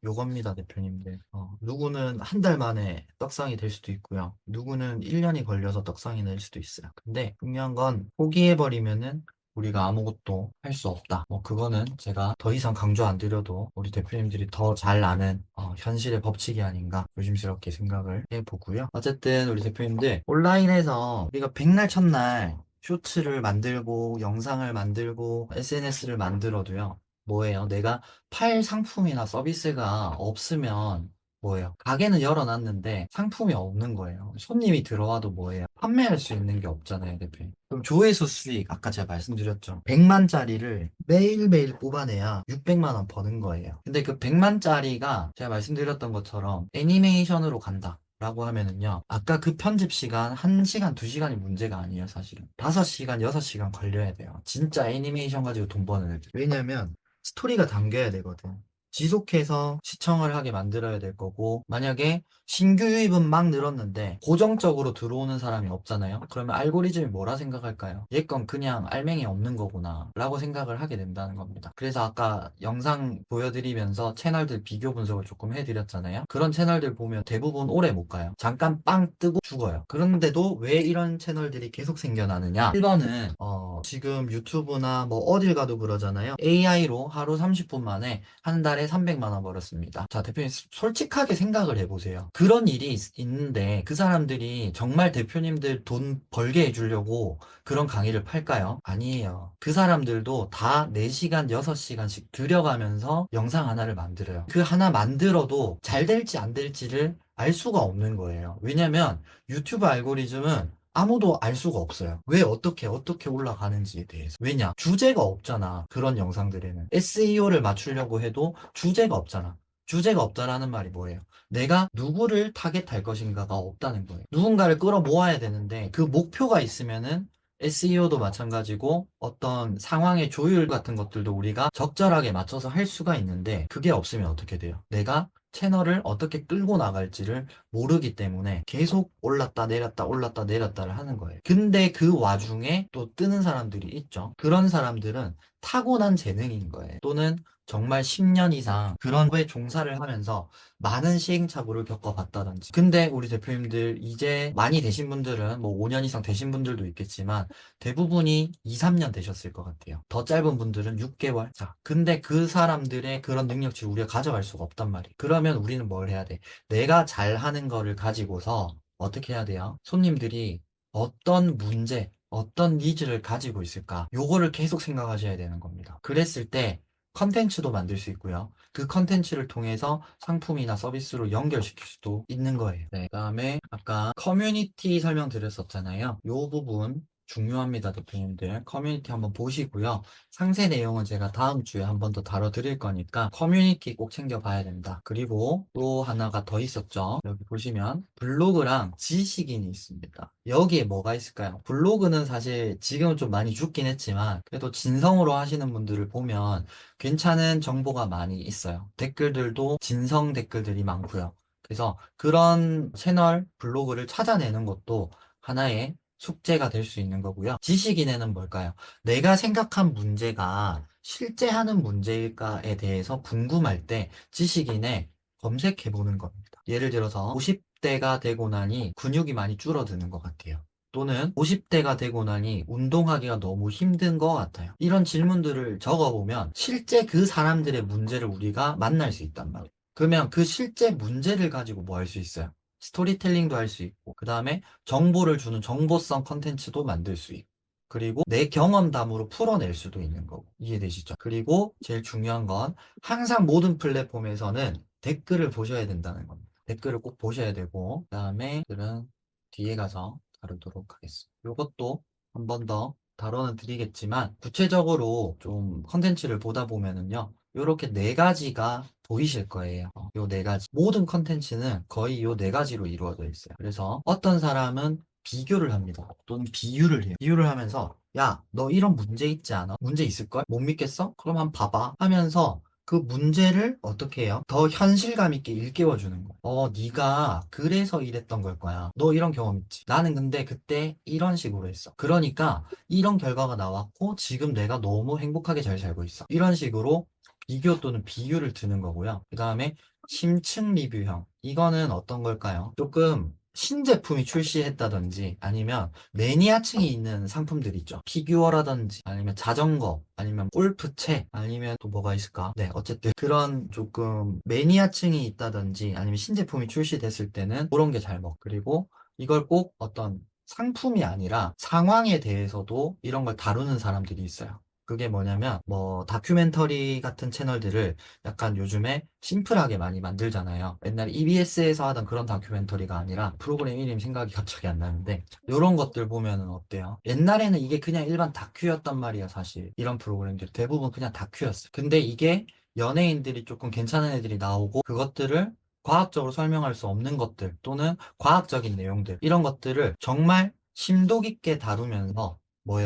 요겁니다, 대표님들. 누구는 한 달 만에 떡상이 될 수도 있고요. 누구는 1년이 걸려서 떡상이 될 수도 있어요. 근데 중요한 건 포기해버리면은 우리가 아무것도 할 수 없다. 뭐 그거는 제가 더 이상 강조 안 드려도 우리 대표님들이 더 잘 아는 현실의 법칙이 아닌가 조심스럽게 생각을 해보고요. 어쨌든 우리 대표님들 온라인에서 우리가 백날 첫날 쇼츠를 만들고 영상을 만들고 SNS를 만들어도요. 뭐예요? 내가 팔 상품이나 서비스가 없으면 뭐예요? 가게는 열어놨는데 상품이 없는 거예요. 손님이 들어와도 뭐예요? 판매할 수 있는 게 없잖아요, 대표님. 그럼 조회수 수익, 아까 제가 말씀드렸죠. 100만짜리를 매일매일 뽑아내야 600만 원 버는 거예요. 근데 그 100만짜리가 제가 말씀드렸던 것처럼 애니메이션으로 간다. 라고 하면은요, 아까 그 편집 시간 1시간, 2시간이 문제가 아니에요, 사실은. 5시간, 6시간 걸려야 돼요. 진짜 애니메이션 가지고 돈 버는 애들. 왜냐면, 스토리가 담겨야 되거든. 지속해서 시청을 하게 만들어야 될 거고, 만약에 신규 유입은 막 늘었는데 고정적으로 들어오는 사람이 없잖아요. 그러면 알고리즘이 뭐라 생각할까요? 얘 건 그냥 알맹이 없는 거구나 라고 생각을 하게 된다는 겁니다. 그래서 아까 영상 보여드리면서 채널들 비교 분석을 조금 해드렸잖아요. 그런 채널들 보면 대부분 오래 못 가요. 잠깐 빵 뜨고 죽어요. 그런데도 왜 이런 채널들이 계속 생겨나느냐? 1번은 지금 유튜브나 뭐 어딜 가도 그러잖아요. AI로 하루 30분 만에 한 달에 300만 원 벌었습니다. 자, 대표님 솔직하게 생각을 해보세요. 그런 일이 있는데 그 사람들이 정말 대표님들 돈 벌게 해주려고 그런 강의를 팔까요? 아니에요. 그 사람들도 다 4시간, 6시간씩 들여가면서 영상 하나를 만들어요. 그 하나 만들어도 잘 될지 안 될지를 알 수가 없는 거예요. 왜냐면 유튜브 알고리즘은 아무도 알 수가 없어요. 왜 어떻게 올라가는지에 대해서. 왜냐? 주제가 없잖아. 그런 영상들에는. SEO를 맞추려고 해도 주제가 없잖아. 주제가 없다라는 말이 뭐예요? 내가 누구를 타겟할 것인가가 없다는 거예요. 누군가를 끌어모아야 되는데 그 목표가 있으면은 SEO도 마찬가지고 어떤 상황의 조율 같은 것들도 우리가 적절하게 맞춰서 할 수가 있는데 그게 없으면 어떻게 돼요? 내가 채널을 어떻게 끌고 나갈지를 모르기 때문에 계속 올랐다 내렸다 올랐다 내렸다를 하는 거예요. 근데 그 와중에 또 뜨는 사람들이 있죠. 그런 사람들은 타고난 재능인 거예요. 또는 정말 10년 이상 그런 거에 종사를 하면서 많은 시행착오를 겪어봤다든지. 근데 우리 대표님들 이제 많이 되신 분들은 뭐 5년 이상 되신 분들도 있겠지만 대부분이 2, 3년 되셨을 것 같아요. 더 짧은 분들은 6개월. 자, 근데 그 사람들의 그런 능력치를 우리가 가져갈 수가 없단 말이에요. 그러면 우리는 뭘 해야 돼? 내가 잘하는 거를 가지고서 어떻게 해야 돼요? 손님들이 어떤 문제, 어떤 니즈를 가지고 있을까? 요거를 계속 생각하셔야 되는 겁니다. 그랬을 때 컨텐츠도 만들 수 있고요. 그 컨텐츠를 통해서 상품이나 서비스로 연결시킬 수도 있는 거예요. 네, 그다음에 아까 커뮤니티 설명드렸었잖아요. 요 부분 중요합니다, 대표님들. 커뮤니티 한번 보시고요. 상세 내용은 제가 다음 주에 한 번 더 다뤄드릴 거니까 커뮤니티 꼭 챙겨봐야 된다. 그리고 또 하나가 더 있었죠. 여기 보시면 블로그랑 지식인이 있습니다. 여기에 뭐가 있을까요? 블로그는 사실 지금은 좀 많이 죽긴 했지만 그래도 진성으로 하시는 분들을 보면 괜찮은 정보가 많이 있어요. 댓글들도 진성 댓글들이 많고요. 그래서 그런 채널 블로그를 찾아내는 것도 하나의 숙제가 될 수 있는 거고요. 지식인에는 뭘까요? 내가 생각한 문제가 실제 하는 문제일까에 대해서 궁금할 때 지식인에 검색해 보는 겁니다. 예를 들어서 50대가 되고 나니 근육이 많이 줄어드는 것 같아요. 또는 50대가 되고 나니 운동하기가 너무 힘든 것 같아요. 이런 질문들을 적어보면 실제 그 사람들의 문제를 우리가 만날 수 있단 말이에요. 그러면 그 실제 문제를 가지고 뭐 할 수 있어요? 스토리텔링도 할 수 있고, 그 다음에 정보를 주는 정보성 컨텐츠도 만들 수 있고, 그리고 내 경험담으로 풀어낼 수도 있는 거고. 이해되시죠? 그리고 제일 중요한 건 항상 모든 플랫폼에서는 댓글을 보셔야 된다는 겁니다. 댓글을 꼭 보셔야 되고, 그 다음에 들은 뒤에 가서 다루도록 하겠습니다. 이것도 한 번 더 다뤄는 드리겠지만, 구체적으로 좀 컨텐츠를 보다 보면은요, 요렇게 네 가지가 보이실 거예요. 요 네 가지. 모든 컨텐츠는 거의 요 네 가지로 이루어져 있어요. 그래서 어떤 사람은 비교를 합니다. 또는 비유를 해요. 비유를 하면서, 야, 너 이런 문제 있지 않아? 문제 있을걸? 못 믿겠어? 그럼 한번 봐봐. 하면서 그 문제를 어떻게 해요? 더 현실감 있게 일깨워주는 거야. 네가 그래서 이랬던 걸 거야. 너 이런 경험 있지? 나는 근데 그때 이런 식으로 했어. 그러니까 이런 결과가 나왔고 지금 내가 너무 행복하게 잘 살고 있어. 이런 식으로 비교 또는 비유를 드는 거고요. 그 다음에 심층 리뷰형. 이거는 어떤 걸까요? 조금 신제품이 출시했다든지 아니면 매니아층이 있는 상품들 있죠. 피규어라든지 아니면 자전거 아니면 골프채 아니면 또 뭐가 있을까? 네, 어쨌든 그런 조금 매니아층이 있다든지 아니면 신제품이 출시됐을 때는 그런 게 잘 먹고 그리고 이걸 꼭 어떤 상품이 아니라 상황에 대해서도 이런 걸 다루는 사람들이 있어요. 그게 뭐냐면 뭐 다큐멘터리 같은 채널들을 약간 요즘에 심플하게 많이 만들잖아요. 옛날에 EBS에서 하던 그런 다큐멘터리가 아니라 프로그램 이름 생각이 갑자기 안 나는데 이런 것들 보면은 어때요? 옛날에는 이게 그냥 일반 다큐였단 말이야 사실. 이런 프로그램들 대부분 그냥 다큐였어. 근데 이게 연예인들이 조금 괜찮은 애들이 나오고 그것들을 과학적으로 설명할 수 없는 것들 또는 과학적인 내용들 이런 것들을 정말 심도 깊게 다루면서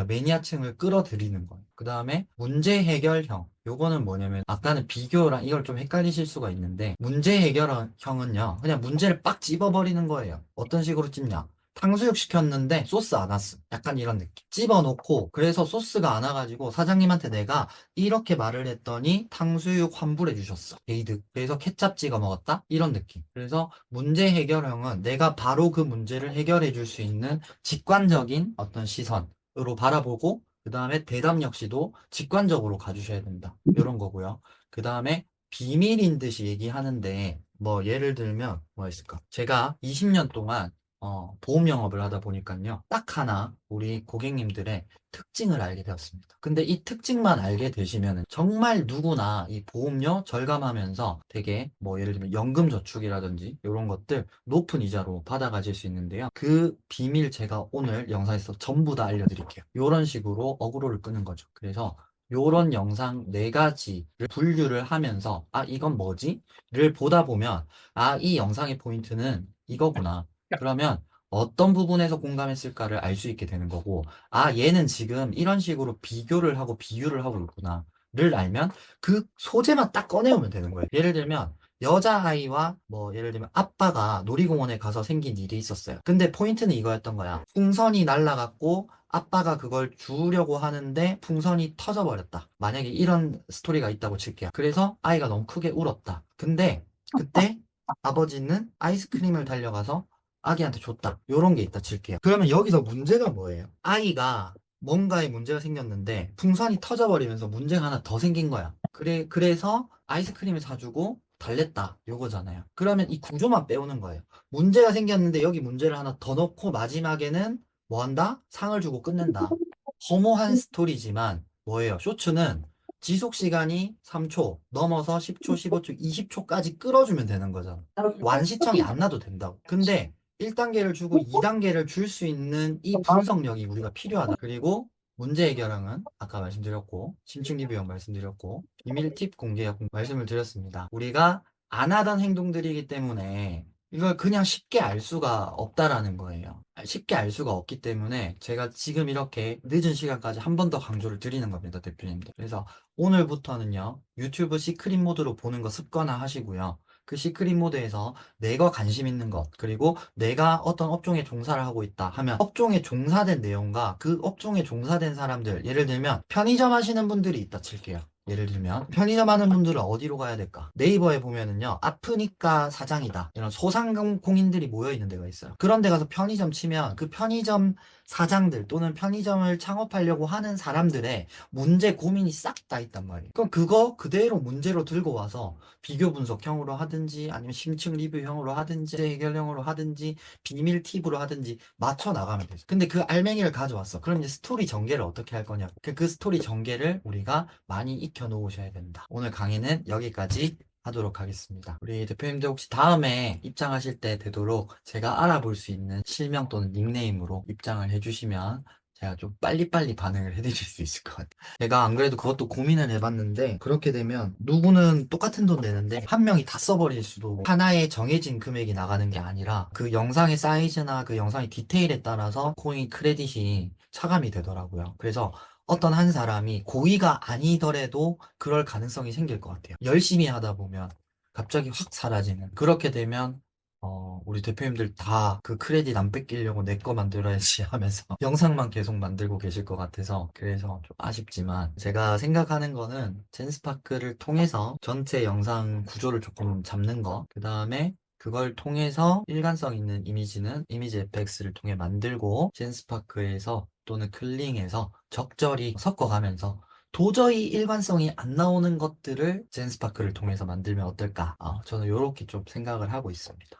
매니아층을 끌어들이는 거예요. 그 다음에 문제 해결형. 요거는 뭐냐면, 아까는 비교랑 이걸 좀 헷갈리실 수가 있는데, 문제 해결형은요, 그냥 문제를 빡 집어버리는 거예요. 어떤 식으로 찝냐? 탕수육 시켰는데 소스 안 왔어. 약간 이런 느낌. 집어넣고, 그래서 소스가 안 와가지고 사장님한테 내가 이렇게 말을 했더니 탕수육 환불해 주셨어. 게이득. 그래서 케찹 찍어 먹었다? 이런 느낌. 그래서 문제 해결형은 내가 바로 그 문제를 해결해 줄 수 있는 직관적인 어떤 시선. 으로 바라보고 그 다음에 대답 역시도 직관적으로 가주셔야 된다. 이런 거고요. 그 다음에 비밀인 듯이 얘기하는데 뭐 예를 들면 뭐가 있을까? 제가 20년 동안 보험 영업을 하다 보니까요. 딱 하나 우리 고객님들의 특징을 알게 되었습니다. 근데 이 특징만 알게 되시면 정말 누구나 이 보험료 절감하면서 되게 뭐 예를 들면 연금 저축이라든지 이런 것들 높은 이자로 받아가실 수 있는데요. 그 비밀 제가 오늘 영상에서 전부 다 알려드릴게요. 이런 식으로 어그로를 끄는 거죠. 그래서 요런 영상 4가지를 분류를 하면서 이건 뭐지? 를 보다 보면 이 영상의 포인트는 이거구나. 그러면 어떤 부분에서 공감했을까를 알 수 있게 되는 거고, 아, 얘는 지금 이런 식으로 비교를 하고 비유를 하고 있구나를 알면 그 소재만 딱 꺼내오면 되는 거예요. 예를 들면 여자아이와 뭐 예를 들면 아빠가 놀이공원에 가서 생긴 일이 있었어요. 근데 포인트는 이거였던 거야. 풍선이 날아갔고 아빠가 그걸 주우려고 하는데 풍선이 터져버렸다. 만약에 이런 스토리가 있다고 칠게요. 그래서 아이가 너무 크게 울었다. 근데 그때 아버지는 아이스크림을 달려가서 아기한테 줬다. 요런 게 있다 칠게요. 그러면 여기서 문제가 뭐예요? 아이가 뭔가에 문제가 생겼는데 풍선이 터져버리면서 문제가 하나 더 생긴 거야. 그래서 아이스크림을 사주고 달랬다. 요거잖아요. 그러면 이 구조만 빼오는 거예요. 문제가 생겼는데 여기 문제를 하나 더 넣고 마지막에는 뭐 한다? 상을 주고 끝낸다. 허무한 스토리지만 뭐예요? 쇼츠는 지속 시간이 3초 넘어서 10초, 15초, 20초까지 끌어주면 되는 거잖아. 완시청이 안 나도 된다고. 근데 1단계를 주고 2단계를 줄 수 있는 이 분석력이 우리가 필요하다. 그리고 문제 해결형은 아까 말씀드렸고, 심층 리뷰형 말씀드렸고, 비밀 팁 공개형 말씀을 드렸습니다. 우리가 안 하던 행동들이기 때문에 이걸 그냥 쉽게 알 수가 없다라는 거예요. 쉽게 알 수가 없기 때문에 제가 지금 이렇게 늦은 시간까지 한 번 더 강조를 드리는 겁니다, 대표님들. 그래서 오늘부터는요, 유튜브 시크릿 모드로 보는 거 습관화 하시고요. 그 시크릿 모드에서 내가 관심 있는 것, 그리고 내가 어떤 업종에 종사를 하고 있다 하면 업종에 종사된 내용과 그 업종에 종사된 사람들, 예를 들면 편의점 하시는 분들이 있다 칠게요. 예를 들면 편의점 하는 분들은 어디로 가야 될까? 네이버에 보면은요, 아프니까 사장이다 이런 소상공인들이 모여 있는 데가 있어요. 그런 데 가서 편의점 치면 그 편의점 사장들 또는 편의점을 창업하려고 하는 사람들의 문제 고민이 싹 다 있단 말이에요. 그럼 그거 그대로 문제로 들고 와서 비교 분석형으로 하든지 아니면 심층 리뷰형으로 하든지 해결형으로 하든지 비밀 팁으로 하든지 맞춰 나가면 되죠. 근데 그 알맹이를 가져왔어. 그럼 이제 스토리 전개를 어떻게 할 거냐? 그 스토리 전개를 우리가 많이 익혀 놓으셔야 된다. 오늘 강의는 여기까지 하도록 하겠습니다. 우리 대표님들 혹시 다음에 입장하실 때 되도록 제가 알아볼 수 있는 실명 또는 닉네임으로 입장을 해주시면 제가 좀 빨리빨리 반응을 해드릴 수 있을 것 같아요. 제가 안 그래도 그것도 고민을 해봤는데 그렇게 되면 누구는 똑같은 돈 내는데 한 명이 다 써버릴 수도, 하나의 정해진 금액이 나가는 게 아니라 그 영상의 사이즈나 그 영상의 디테일에 따라서 코인 크레딧이 차감이 되더라고요. 그래서 어떤 한 사람이 고의가 아니더라도 그럴 가능성이 생길 것 같아요. 열심히 하다 보면 갑자기 확 사라지는. 그렇게 되면 우리 대표님들 다 그 크레딧 안 뺏기려고 내 거 만들어야지 하면서 영상만 계속 만들고 계실 것 같아서 그래서 좀 아쉽지만, 제가 생각하는 거는 젠스파크를 통해서 전체 영상 구조를 조금 잡는 거, 그 다음에 그걸 통해서 일관성 있는 이미지는 이미지 FX를 통해 만들고 젠스파크에서 또는 클링에서 적절히 섞어가면서 도저히 일관성이 안 나오는 것들을 젠스파크를 통해서 만들면 어떨까? 저는 이렇게 좀 생각을 하고 있습니다.